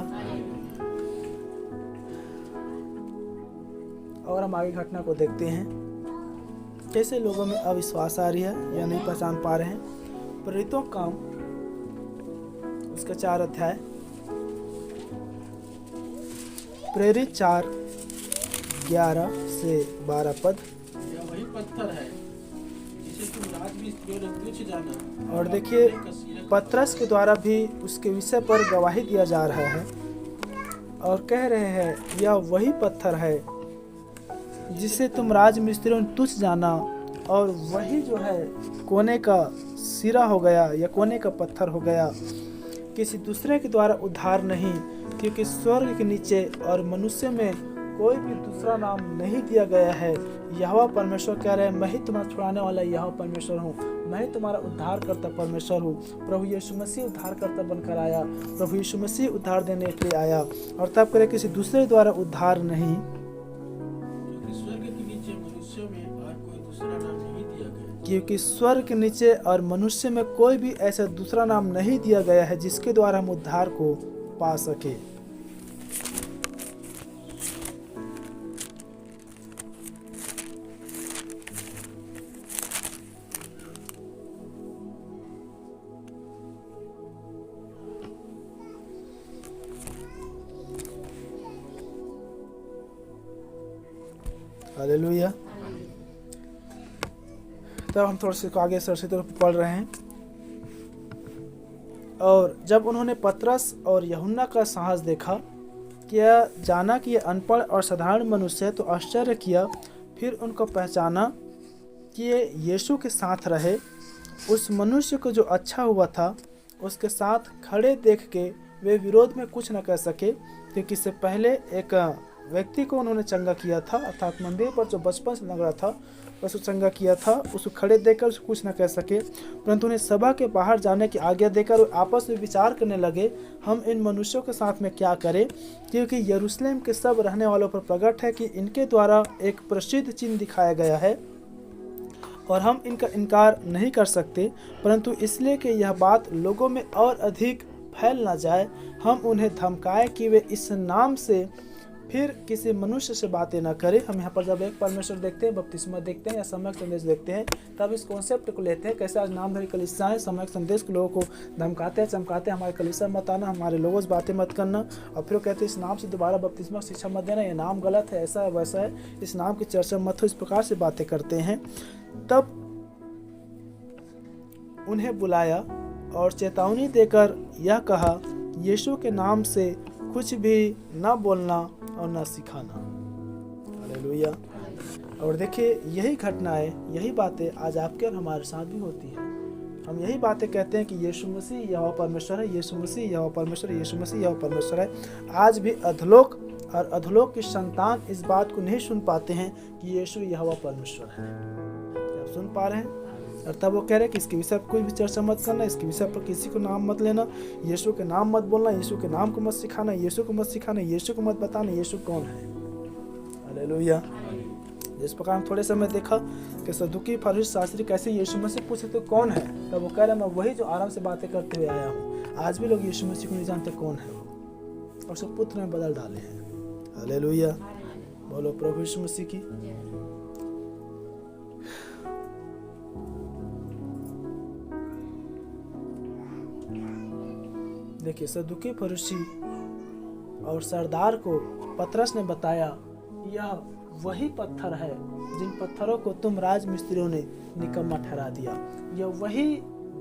Speaker 1: और हम आगे घटना को देखते हैं कैसे लोगों में अविश्वास आ रही है या नहीं पहचान पा रहे हैं। प्रेरितों का काम उसका 4 अध्याय, प्रेरित 4:11 से 12 पद।
Speaker 4: यह वही पत्थर है जिसे तुम राजमिस्त्रियों ने तुच्छ जाना।
Speaker 1: और देखिए पतरस के द्वारा भी उसके विषय पर गवाही दिया जा रहा है और कह रहे हैं यह वही पत्थर है जिसे तुम राजमिस्त्रियों ने तुच्छ जाना, और वही जो है कोने का सिरा हो गया या कोने का पत्थर हो गया। किसी दूसरे के द्वारा उद्धार नहीं, क्योंकि स्वर्ग के नीचे और मनुष्य में कोई भी दूसरा नाम नहीं दिया गया है। यहोवा परमेश्वर कह रहे हैं मैं ही तुम्हारा छुड़ाने वाला यहोवा परमेश्वर हूँ, मैं ही तुम्हारा उद्धार करता परमेश्वर हूँ। प्रभु यीशु मसीह उद्धार करता बनकर आया, प्रभु यीशु मसीह उद्धार देने के लिए आया। और तब करे किसी दूसरे द्वारा उद्धार नहीं, क्योंकि स्वर्ग के नीचे और मनुष्य में कोई भी ऐसा दूसरा नाम नहीं दिया गया है जिसके द्वारा हम उद्धार को पा सके। हालेलुया। तब हम थोड़ा से आगे सरसी तरफ पढ़ रहे हैं। और जब उन्होंने पतरस और यूहन्ना का साहस देखा क्या जाना कि यह अनपढ़ और साधारण मनुष्य है तो आश्चर्य किया। फिर उनको पहचाना कि ये यीशु के साथ रहे। उस मनुष्य को जो अच्छा हुआ था उसके साथ खड़े देख के वे विरोध में कुछ न कह सके, क्योंकि इससे पहले एक व्यक्ति को उन्होंने चंगा किया था, अर्थात मंदिर पर जो बचपन से लग रहा था उसको चंगा किया था। उसको खड़े देखकर उसको कुछ न कह सके, परंतु उन्हें सभा के बाहर जाने की आज्ञा देकर वो आपस में विचार करने लगे, हम इन मनुष्यों के साथ में क्या करें, क्योंकि यरूशलेम के सब रहने वालों पर प्रकट है कि इनके द्वारा एक प्रसिद्ध चिन्ह दिखाया गया है और हम इनका इनकार नहीं कर सकते, परंतु इसलिए कि यह बात लोगों में और अधिक फैल ना जाए, हम उन्हें धमकाए कि वे इस नाम से फिर किसी मनुष्य से बातें ना करें। हम यहाँ पर जब एक परमेश्वर देखते हैं, बपतिस्मा देखते हैं या सामयिक संदेश देखते हैं, तब इस कॉन्सेप्ट को लेते हैं कैसे आज नामधारी कलीसिया है सामयिक संदेश के लोगों को धमकाते हैं, चमकाते हैं, हमारे कलीसिया मत आना, हमारे लोगों से बातें मत करना, और फिर वो कहते हैं इस नाम से दोबारा बपतिस्मा शिक्षा मत देना, ये नाम गलत है, ऐसा है वैसा है, इस नाम की चर्चा मत हो, इस प्रकार से बातें करते हैं। तब उन्हें बुलाया और चेतावनी देकर यह कहा, यीशु के नाम से कुछ भी न बोलना और न सिखाना। हालेलुया। और देखिए यही घटनाएं, यही बातें आज आपके और हमारे साथ भी होती है। हम यही बातें कहते हैं कि यीशु मसीह यहोवा परमेश्वर है, यीशु मसीह यहोवा परमेश्वर है, यीशु मसीह यहोवा परमेश्वर है। आज भी अधलोक और अधलोक की संतान इस बात को नहीं सुन पाते हैं कि यीशु यहोवा परमेश्वर है। आप सुन पा रहे हैं? और तब वो कह रहे हैं कि इसके विषय पर कोई भी चर्चा मत करना, इसके विषय पर किसी को नाम मत लेना, यीशु के नाम मत बोलना, यीशु के नाम को मत सिखाना, यीशु को मत सिखाना, यीशु को मत बताना यीशु कौन है। हालेलुया। जिस प्रकार हम थोड़े समय देखा कि सदुकी फरीसी शास्त्री कैसे यीशु मसीह पूछे तो कौन है, तब वो कह रहे मैं वही जो आराम से बातें करते हुए आया हूँ। आज भी लोग यीशु मसीह को नहीं जानते कौन है वो, और सब पुत्र में बदल डाले हैं। हालेलुया। बोलो प्रभु यीशु मसीह की। देखिए सदुकी फरीसी और सरदार को पतरस ने बताया यह वही पत्थर है जिन पत्थरों को तुम राजमिस्त्रियों ने निकम्मा ठहरा दिया। यह वही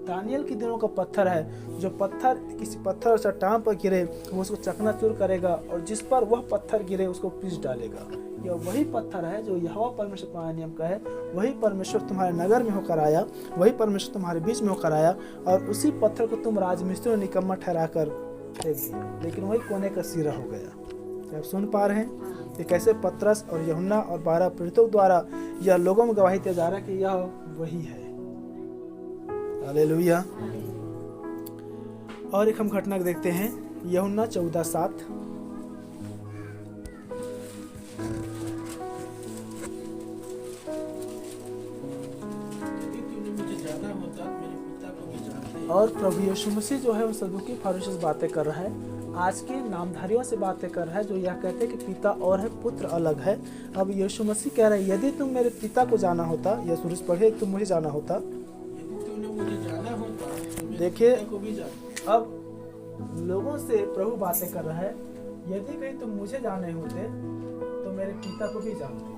Speaker 1: दानियल के दिनों का पत्थर है जो पत्थर किसी पत्थर चट्टान पर गिरे वो उसको चकनाचूर करेगा और जिस पर वह पत्थर गिरे उसको पीस डालेगा। यह वही पत्थर है जो यहोवा परमेश्वर पुराने नियम का है। वही परमेश्वर तुम्हारे नगर में होकर आया, वही परमेश्वर तुम्हारे बीच में होकर आया और उसी पत्थर को तुम राजमिस्त्रियों ने निकम्मा ठहरा कर फेंक दिया, लेकिन वही कोने का सिरा हो गया। आप सुन पा रहे हैं कि कैसे पतरस और यूहन्ना और 12 प्रेरितों द्वारा यह लोगों में गवाही दिया जा रहा है कि यह वही है। हालेलुया। और एक हम घटना देखते हैं यूहन्ना 14:7। और प्रभु यीशु मसीह जो है वो सदुकी फरीसी से बातें कर रहा है, आज के नामधारियों से बातें कर रहा है जो यह कहते हैं कि पिता और है पुत्र अलग है। अब यीशु मसीह कह रहे हैं यदि तुम मेरे पिता को जाना होता, या सूरज पढ़े तुम मुझे जाना होता। देखिए अब लोगों से प्रभु बातें कर रहा है, यदि कहीं तुम मुझे जाने होते तो मेरे पिता को भी जानते।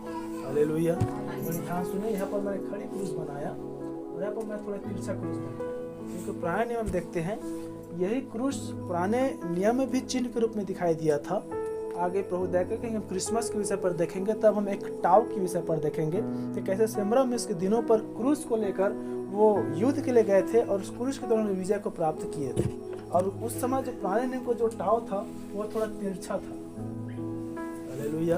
Speaker 1: हालेलुया। ध्यान सुने, यहाँ पर मैंने खड़ी क्रूस बनाया और यहाँ पर मैं थोड़ा तिरछा क्रूस बनाया, क्योंकि पुराने नियम देखते हैं यही क्रूस पुराने नियम में भी चिन्ह के रूप में दिखाई दिया था। आगे प्रभु देखेंगे हम क्रिसमस के विषय पर देखेंगे, तब हम एक टाव के विषय पर देखेंगे कि कैसे सेमरामिस के दिनों पर क्रूस को लेकर वो युद्ध के लिए गए थे और उस क्रूस के दौरान विजय को प्राप्त किए थे। और उस समय जो पुराने नियम को जो टाव था वो थोड़ा तिरछा था। हालेलुया।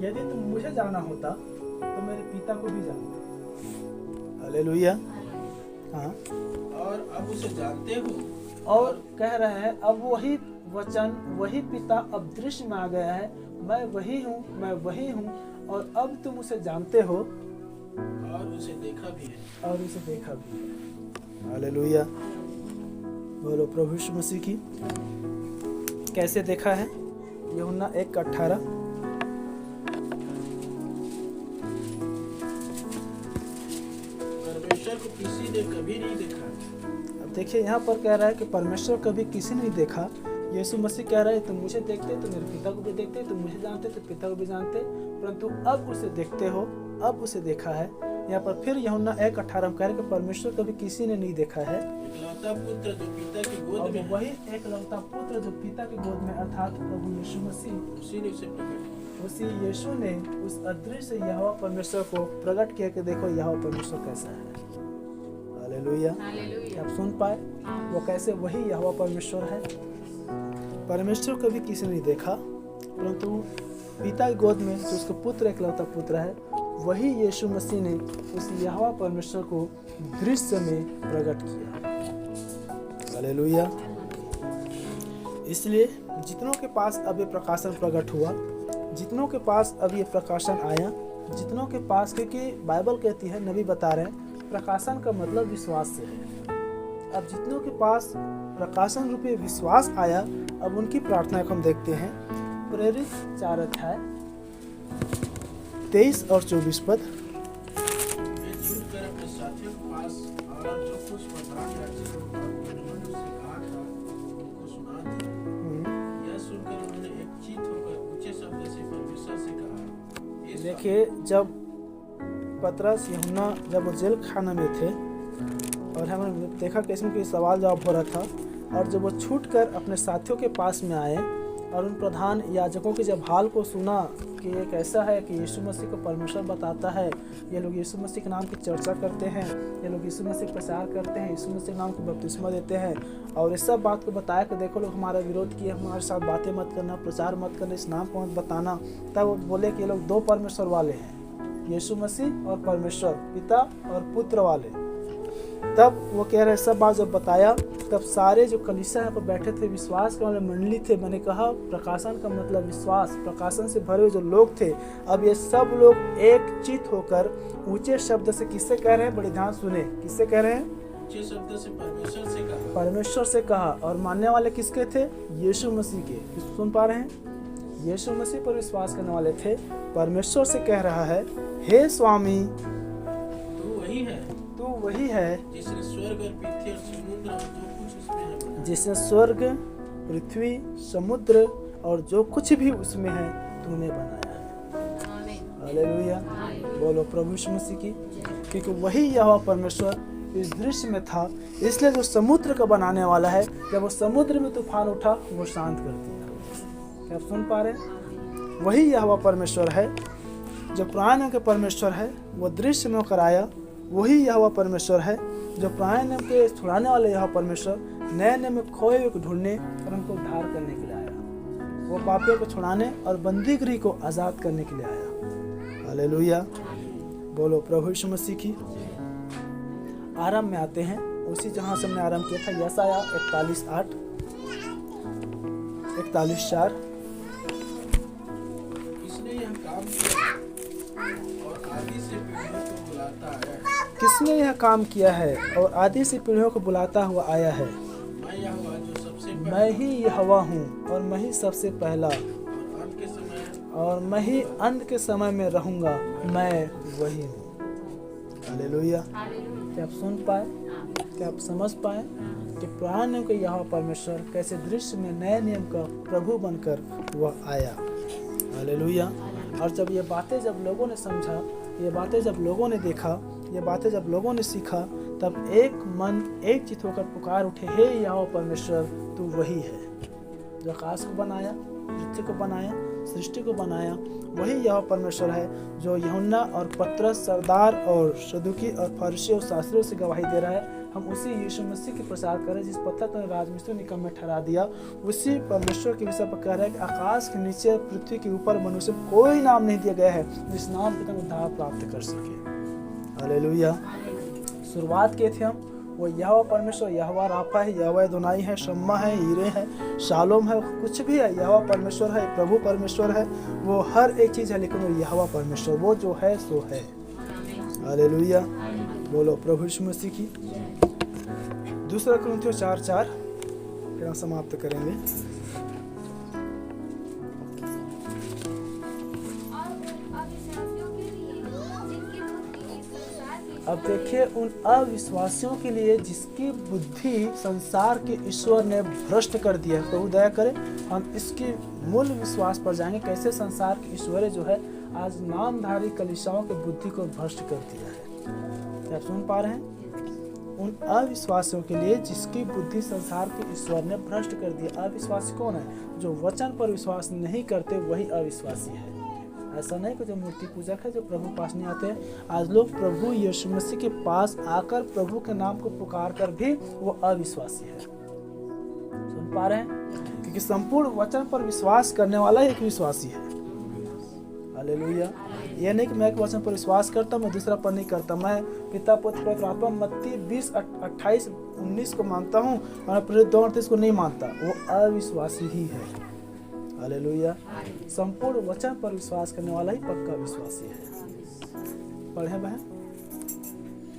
Speaker 1: यदि तुम मुझे जाना होता तो मेरे पिता को भी जानते। हालेलुया। हाँ।
Speaker 4: और अब उसे जानते हो।
Speaker 1: और कह रहे हैं अब वही वचन वही पिता अब दृश्य में आ गया है, मैं वही हूँ, मैं वही हूँ और अब तुम उसे जानते हो
Speaker 4: और उसे देखा भी है।
Speaker 1: और उसे देखा भी है। हालेलुया। बोलो प्रभु यीशु मसीह की। कैसे देखा है? यूहन्ना 1:18।
Speaker 4: परमेश्वर को किसी ने कभी नहीं देखा।
Speaker 1: अब देखिए यहाँ पर कह रहा है कि परमेश्वर कभी किसी ने नहीं देखा। यीशु मसीह कह रहा है तुम मुझे देखते तो मेरे पिता को भी देखते, तुम मुझे जानते तो पिता को भी जानते, परंतु अब उसे देखते हो, अब उसे देखा है। यहाँ पर फिर यूहन्ना 1:18 में कह रहे कि परमेश्वर कभी किसी ने नहीं देखा है,
Speaker 4: इकलौता पुत्र जो पिता की गोद
Speaker 1: और
Speaker 4: में है,
Speaker 1: वही एकलौता पुत्र जो पिता की गोद में अर्थात प्रभु यीशु मसीह,
Speaker 4: उसी ने उसे प्रकट किया।
Speaker 1: उसी यीशु ने उस अदृश्य यहोवा परमेश्वर को प्रकट किया कि देखो यहोवा परमेश्वर कैसा है। हालेलुया।
Speaker 2: हालेलुया।
Speaker 1: आप सुन पाए वो कैसे वही यहोवा परमेश्वर है। परमेश्वर कभी किसी ने नहीं देखा, परंतु पिता की गोद में जो उसका पुत्र एकलौता पुत्र है, वही यीशु मसीह ने उस यहोवा परमेश्वर को दृश्य में प्रकट किया। हालेलुया। इसलिए जितनों के पास अब ये प्रकाशन प्रकट हुआ, जितनों के पास अब ये प्रकाशन आया, जितनों के पास, क्योंकि बाइबल कहती है, नबी बता रहे हैं, प्रकाशन का मतलब विश्वास से है। अब जितनों के पास प्रकाशन रूपी विश्वास आया, अब उनकी प्रार्थना को हम देखते हैं। प्रेरित 4 अध्याय 23 और 24 पद।
Speaker 4: वे छूटकर अपने साथियों के पास और जो कुछ प्रधान याजक और उन्होंने उससे कहा था उनको सुना दिया। यह सुनकर उन्होंने एकचित होकर ऊंचे शब्द से परमेश्वर से कहा, "हे
Speaker 1: देखिए, जब पतरस यूहन्ना जब वो जेल खाना में थे और हमने देखा कि इसमें कोई सवाल जवाब हो रहा था, और जब वो छूटकर अपने साथियों के पास में आए और उन प्रधान याजकों के जब हाल को सुना कि ये कैसा है कि यीशु मसीह को परमेश्वर बताता है, ये लोग यीशु मसीह के नाम की चर्चा करते हैं, ये लोग यीशु मसीह का प्रचार करते हैं, यीशु मसीह के नाम की बपतिस्मा देते हैं, और इस सब बात को बताया कि देखो लोग हमारा विरोध किए, हमारे साथ बातें मत करना, प्रचार मत करना, इस नाम को मत बताना। तब वो बोले कि ये लोग 2 परमेश्वर वाले हैं, यीशु मसीह और परमेश्वर, पिता और पुत्र वाले। तब वो कह रहे सब बात जब बताया, तब सारे जो कलीसिया यहाँ पर बैठे थे, विश्वास के वाले मंडली थे, मैंने कहा प्रकाशन का मतलब विश्वास, प्रकाशन से भरे हुए जो लोग थे, अब ये सब लोग एक चित होकर ऊंचे शब्द से किससे कह रहे हैं, बड़े ध्यान सुने, किससे कह रहे हैं,
Speaker 4: ऊंचे शब्द से परमेश्वर से कहा।
Speaker 1: परमेश्वर से कहा। और मानने वाले किसके थे, यीशु मसीह के। सुन पा रहे हैं, यीशु मसीह पर विश्वास करने वाले थे। परमेश्वर से कह रहा है, हे स्वामी,
Speaker 4: तू वही है
Speaker 1: तू वही है
Speaker 4: जिसने स्वर्ग और पृथ्वी और समुद्र और जो कुछ उसमें है बनाया।
Speaker 1: जिसने स्वर्ग, पृथ्वी, समुद्र और जो कुछ भी उसमें है तूने बनाया है।
Speaker 2: आमीन।
Speaker 1: हालेलुया। बोलो प्रभु यीशु मसीह की। क्योंकि वही यहोवा परमेश्वर इस दृश्य में था, इसलिए जो समुद्र का बनाने वाला है, जब वो समुद्र में तूफान उठा वो शांत कर दिया। क्या आप सुन पा रहे हैं? वही यहोवा परमेश्वर है जो पुराने के परमेश्वर है, वो दृश्य में होकर आया। वही यहोवा परमेश्वर है जो पुराने नियम के छुड़ाने वाले यहोवा परमेश्वर नए नियम में खोए हुए को ढूंढने और उनको उद्धार करने के लिए आया। वो पापियों को छुड़ाने और बंदीगृह को आज़ाद करने के लिए आया। हालेलुया। बोलो प्रभु यीशु मसीह की। आरंभ में आते हैं, उसी जहाँ से हमने आरंभ किया था, यशाया 41:8, 41:4।
Speaker 4: इसने यह काम किया और आदि से पीढ़ियों को बुलाता आया है।
Speaker 1: किसने यह काम किया है और आदि से पीढ़ियों को बुलाता हुआ आया है।
Speaker 4: मैं यहोवा जो सबसे
Speaker 1: मैं
Speaker 4: पहला
Speaker 1: ही यहोवा हूँ और मैं ही सबसे पहला,
Speaker 4: और अंत के समय
Speaker 1: और मैं ही अंत के समय में रहूंगा, मैं वही हूँ। हालेलुया। क्या आप सुन पाए, क्या आप समझ पाए कि पुराने नियम के यहोवा परमेश्वर कैसे दृश्य में नए नियम का प्रभु बनकर वह आया। हालेलुया। और जब ये बातें जब लोगों ने समझा, ये बातें जब लोगों ने देखा, ये बातें जब लोगों ने सीखा, तब एक मन एक चित होकर पुकार उठे, हे यहोवा परमेश्वर, तू वही है जो आकाश को बनाया, पृथ्वी को बनाया, सृष्टि को बनाया। वही यहोवा परमेश्वर है जो यूहन्ना और पतरस, सरदार और सदूकी और फरीसी और शास्त्रियों से गवाही दे रहा है। हम उसी यीशु मसीह के प्रचार करें जिस पत्थर को राजमिस्त्री निकम्मे ठहरा दिया। उसी परमेश्वर के विषय पर कह रहा है कि आकाश के नीचे, पृथ्वी के ऊपर मनुष्य कोई नाम नहीं दिया गया है जिस नाम पे तुम उद्धार प्राप्त कर सके। हालेलुया। शुरुआत किए थे हम, वो यहोवा परमेश्वर, यहोवा राफा है, यहोवा अदोनाई है, शम्मा है, हीरे है, शालोम है, कुछ भी है, यहोवा परमेश्वर है, प्रभु परमेश्वर है, वो हर एक चीज़ है, लेकिन वो यहोवा परमेश्वर, वो जो है सो है। हालेलुया। बोलो प्रभु यीशु मसीह की। 2 कुरिन्थियों 4:4 फिर हम समाप्त करेंगे।
Speaker 3: और उन अविश्वासियों के लिए जिनकी बुद्धि इस संसार की
Speaker 1: अब देखिए, उन अविश्वासियों के लिए जिसकी बुद्धि संसार के ईश्वर ने भ्रष्ट कर दिया है। प्रभु दया करे हम इसकी मूल विश्वास पर जाएंगे, कैसे संसार के ईश्वर जो है आज नामधारी कलीसियाओं की बुद्धि को भ्रष्ट कर दिया है। क्या आप सुन पा रहे हैं? उन अविश्वासियों के लिए जिसकी बुद्धि संसार के ईश्वर ने भ्रष्ट कर दिया। अविश्वासी कौन है? जो वचन पर विश्वास नहीं करते वही अविश्वासी है। ऐसा नहीं कि जो मूर्ति पूजक है, जो प्रभु के पास नहीं आते। आज लोग प्रभु यीशु मसीह के पास आकर प्रभु के नाम को पुकार कर भी वो अविश्वासी है। सुन पा रहे हैं? क्योंकि संपूर्ण वचन पर विश्वास करने वाला एक विश्वासी है। हालेलुया। ये नहीं कि मैं एक वचन पर विश्वास करता मैं दूसरा पर नहीं करता। मैं पिता पुत्र पवित्र आत्मा मत्ती 20:28-19 को मानता हूँ और प्रेरित 2:38 को नहीं मानता। वो अविश्वासी ही है। हालेलुया। संपूर्ण वचन पर विश्वास करने वाला ही पक्का विश्वासी है। पढ़े बहन।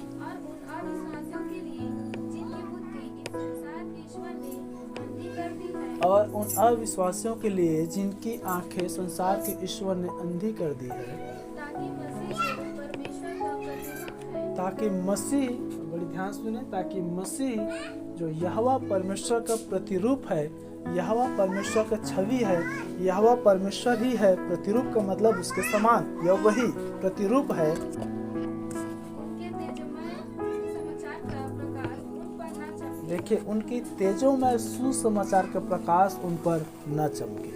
Speaker 3: और उन अविश्वासियों के लिए जिनकी बुद्धि इस संसार के ईश्वर ने अंधी कर दी है,
Speaker 1: और उन अविश्वासियों के लिए जिनकी आंखें संसार के ईश्वर ने अंधी कर दी है,
Speaker 3: ताकि मसीह जो परमेश्वर का प्रतिरूप है,
Speaker 1: ताकि मसीह, बड़ी ध्यान सुने, ताकि मसीह जो यहोवा परमेश्वर का प्रतिरूप है, यहोवा परमेश्वर का छवि है, यहोवा परमेश्वर ही है। प्रतिरूप का मतलब उसके समान, यह वही प्रतिरूप है।
Speaker 3: उनके तेजोमय समाचार का प्रकाश उन पर न चमके।
Speaker 1: देखिए, उनकी तेजों में सुसमाचार का प्रकाश उन पर न चमके।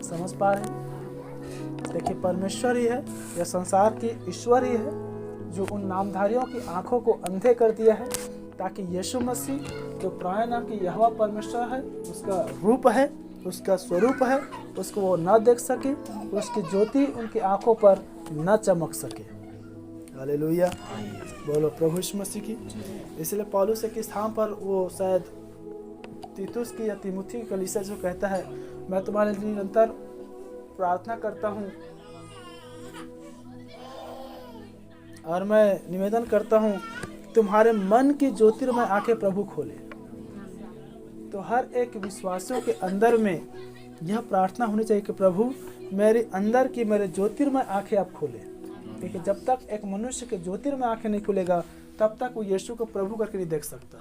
Speaker 1: समझ पा रहे हैं? देखिए, परमेश्वर ही है, यह संसार की ईश्वर ही है जो उन नामधारियों की आंखों को अंधे कर दिया है, ताकि यीशु मसीह जो पुराने नाम की यहोवा परमेश्वर है, उसका रूप है, उसका स्वरूप है, उसको वो न देख सके, उसकी ज्योति उनकी आंखों पर न चमक सके। हालेलुया। बोलो प्रभु यीशु मसीह की। इसलिए पौलुस के स्थान पर वो शायद तीतुस की या तिमुथी की कलीसिया जो कहता है, मैं तुम्हारे लिए निरंतर प्रार्थना करता हूँ और मैं निवेदन करता हूँ तुम्हारे मन की ज्योतिर्मय आंखें प्रभु खोले। तो हर एक विश्वासियों के अंदर में यह प्रार्थना होनी चाहिए कि प्रभु मेरे अंदर की मेरे ज्योतिर्मय आंखें आप खोले। क्योंकि जब तक एक मनुष्य के ज्योतिर्मय आंखें नहीं खुलेगा तब तक वो यीशु को प्रभु करके नहीं देख सकता,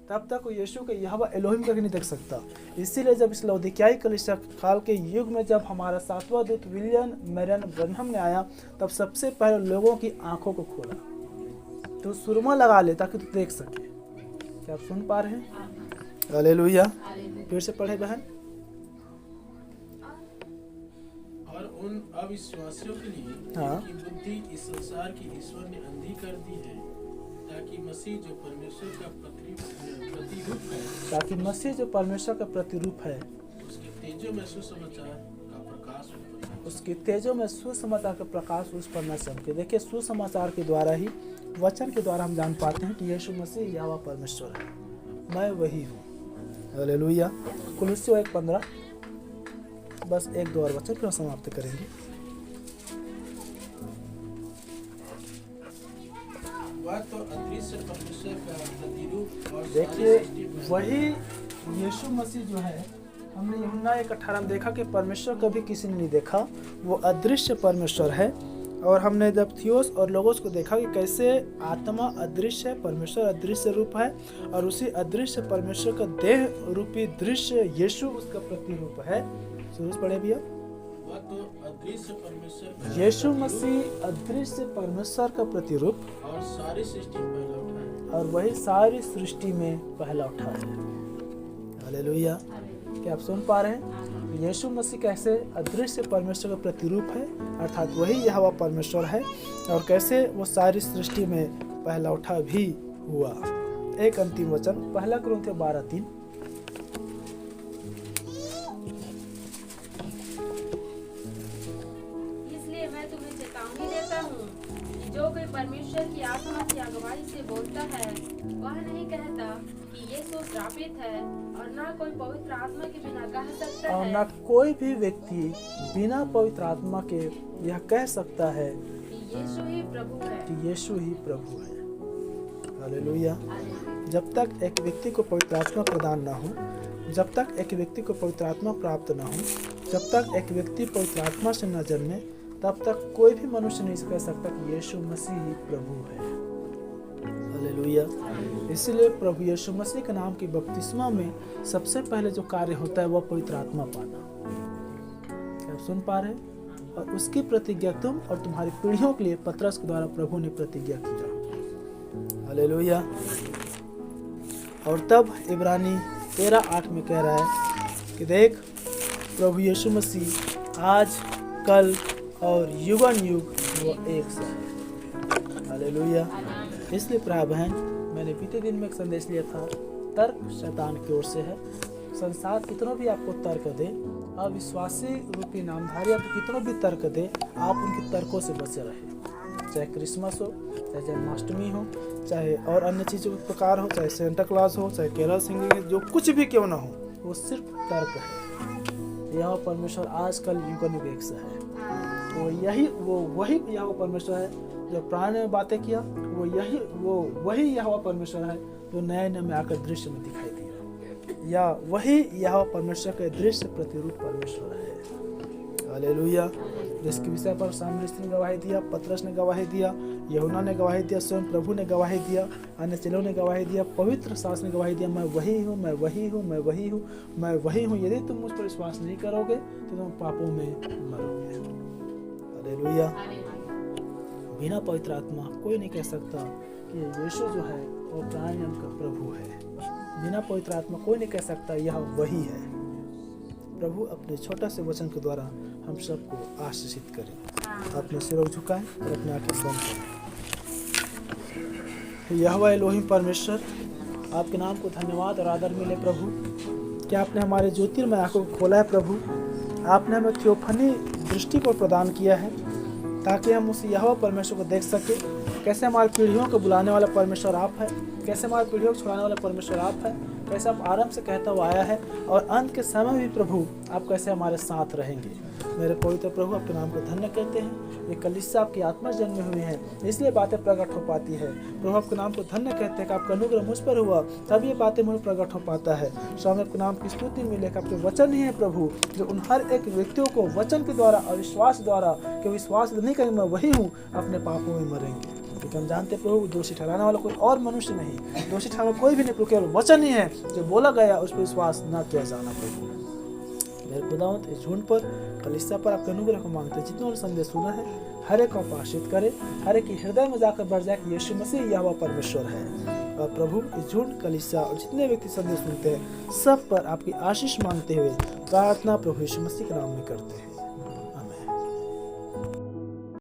Speaker 1: तब तक वो यीशु के यहोवा एलोहिम करके नहीं देख सकता। इसीलिए जब इस लौदीकियाई कलीसिया काल के युग में जब हमारा 7वां दूत विलियम मैरियन ब्रनहम ने आया, तब सबसे पहले लोगों की आंखों को खोला। तो सुरमा लगा ले ताकि तू देख सके। क्या आप सुन पा रहे हैं? हालेलुया। फिर से पढ़े बहन।
Speaker 4: और उन अविश्वासियों के लिए
Speaker 1: हाँ।
Speaker 4: जिनकी बुद्धि इस संसार की ईश्वर ने अंधी कर दी है, ताकि मसीह जो परमेश्वर का प्रतिरूप है,
Speaker 1: ताकि मसीह जो परमेश्वर का प्रतिरूप है,
Speaker 4: उसके तेजों में सुसमाचार का प्रकाश उन पर
Speaker 1: उसके तेजों में सुसमाचार का प्रकाश उस पर न चमके। देखिए, सुसमाचार के द्वारा ही, वचन के द्वारा हम जान पाते हैं कि यीशु मसीह यहोवा परमेश्वर है, मैं वही हूँ। हालेलुया। कुलुस्सी 1:15। बस 1-2 और वचन फिर समाप्त करेंगे।
Speaker 4: वह तो अदृश्य परमेश्वर का प्रतिरूप और
Speaker 1: देखिए,
Speaker 4: सारी सृष्टि में
Speaker 1: वही यीशु मसीह जो है, हमने यूहन्ना 1:18 में देखा कि परमेश्वर कभी किसी ने नहीं देखा, वो अदृश्य परमेश्वर है। और हमने जब थियोस और लोगोस को देखा कि कैसे आत्मा अदृश्य है, परमेश्वर अदृश्य रूप है, और उसी अदृश्य परमेश्वर का देह रूपी दृश्य यीशु उसका प्रतिरूप है। शुरू से पढ़े भैया।
Speaker 4: वह तो अदृश्य परमेश्वर का
Speaker 1: यीशु मसीह अदृश्य परमेश्वर का प्रतिरूप
Speaker 4: और सारी सृष्टि में पहला उठा है।
Speaker 1: और वही सारी सृष्टि में पहला उठा है। हालेलुया। क्या आप सुन पा रहे हैं? यीशु मसीह कैसे अदृश्य परमेश्वर का प्रतिरूप है, अर्थात वही यहोवा परमेश्वर है, और कैसे वो सारी सृष्टि में पहला उठा भी हुआ। एक अंतिम वचन 1 कुरिन्थियों 12:3।
Speaker 2: इसलिए मैं तुम्हें चेतावनी देता हूँ कि जो कोई परमेश्वर की आत्मा की अगुवाई से बोलता है, वह नहीं कहता कि यीशु श्रापित है, और न कोई पवित्र आत्मा के बिना कह सकता
Speaker 1: और
Speaker 2: है
Speaker 1: न कोई भी व्यक्ति बिना पवित्र आत्मा के यह कह सकता है
Speaker 2: कि यीशु ही प्रभु है।
Speaker 1: कि यीशु ही प्रभु है। हालेलुया। जब तक एक व्यक्ति को पवित्र आत्मा प्रदान न हो, जब तक एक व्यक्ति को पवित्र आत्मा प्राप्त न हो, जब तक एक व्यक्ति पवित्र आत्मा से न जन्मे, तब तक कोई भी मनुष्य नहीं कह सकता कि यीशु मसीह ही प्रभु है। हालेलुया। इसलिए प्रभु यीशु मसीह के नाम की बपतिस्मा में सबसे पहले जो कार्य होता है वह पवित्र आत्मा पाना। क्या आप सुन पा रहे हैं? और उसकी प्रतिज्ञा तुम और तुम्हारी पीढ़ियों के लिए पतरस के द्वारा प्रभु ने प्रतिज्ञा किया। हालेलुया। और तब इब्रानी 13:8 में कह रहा है कि देख प्रभु यीशु मसीह आज कल और युगन युग वो एक सा है। हालेलुया। इसलिए प्राय बहन, मैंने बीते दिन में एक संदेश लिया था, तर्क शैतान की ओर से है। संसार कितनों भी आपको तर्क दे, अविश्वासी रूपी नामधारी आपको कितनों भी तर्क दे, आप उनके तर्कों से बचे रहे। चाहे क्रिसमस हो, चाहे जन्माष्टमी हो, चाहे और अन्य चीज़ों के प्रकार हो, चाहे सेंटा क्लॉज हो, चाहे केरल सिंगिंग, जो कुछ भी क्यों ना हो, वो सिर्फ तर्क है। यह परमेश्वर आजकल युगन युग एक सा है। वो वही यह परमेश्वर है जो पुराने में बातें किया, वही यह परमेश्वर है जो नए नए में आकर दृश्य में दिखाई दिया, या वही यह परमेश्वर के दृश्य प्रतिरूप परमेश्वर है। हालेलुया। जिसके विषय पर सामरिस्ती ने गवाही दिया, पतरस ने गवाही दिया, यूहन्ना ने गवाही दिया, स्वयं प्रभु ने गवाही दिया, अन्य चेलों ने गवाही दिया, पवित्र शास्त्र ने गवाही दिया, मैं वही हूँ, मैं वही हूँ, मैं वही हूँ, मैं वही हूँ। यदि तुम मुझ पर विश्वास नहीं करोगे तो तुम पापों में मरोगे। हालेलुया। बिना पवित्र आत्मा कोई नहीं कह सकता कि यीशु जो है वो प्राणियों का प्रभु है। बिना पवित्र आत्मा कोई नहीं कह सकता यह वही है। प्रभु अपने छोटा से वचन के द्वारा हम सबको आशीषित करें। अपने सिरों झुकाएं और अपने आंखें बंद करें। यहोवा एलोहिम परमेश्वर, आपके नाम को धन्यवाद और आदर मिले प्रभु कि आपने हमारे ज्योतिर्मय आंखों को खोला है। प्रभु आपने हमें थियोफनी दृष्टि को प्रदान किया है ताकि हम उस यहोवा परमेश्वर को देख सके, कैसे हमारी पीढ़ियों को बुलाने वाला परमेश्वर आप है, कैसे हमारी पीढ़ियों को छुड़ाने वाला परमेश्वर आप है, कैसे आप आरंभ से कहता हुआ आया है और अंत के समय भी प्रभु आप कैसे हमारे साथ रहेंगे। मेरे पवित्र प्रभु आपके नाम को धन्य करते हैं। ये कलीसिया आपकी आत्मा जन्मे हुए हैं, इसलिए बातें प्रकट हो पाती है। प्रभु आपके नाम को धन्य कहते हैं कि आपका अनुग्रह मुझ पर हुआ, तब ये बातें मुझे प्रकट हो पाता है। स्वामी आपके नाम की स्तुति मिले कि आपके वचन ही है प्रभु जो उन हर एक व्यक्तियों को वचन के द्वारा और विश्वास द्वारा, कि विश्वास नहीं करेंगे मैं वही हूँ, अपने पापों में मरेंगे। क्योंकि हम जानते प्रभु दोषी ठहराने वाला कोई और मनुष्य नहीं, दोषी ठहराने कोई भी नहीं, केवल वचन ही है जो बोला गया उस पर विश्वास न किया जाना। प्रभु मेरे खुदावंत इस झुंड पर, कलीसिया पर आपके अनुग्रह को मांगते हैं। जितने संदेश सुना है हर एक को आशीषित करे, हर एक के हृदय में जाकर बढ़ जाए कि यीशु मसीह यहोवा परमेश्वर है। और प्रभु इस झुंड, कलीसिया और जितने व्यक्ति संदेश सुनते हैं सब पर आपकी आशीष मांगते हुए प्रार्थना प्रभु यीशु मसीह के नाम में करते हैं।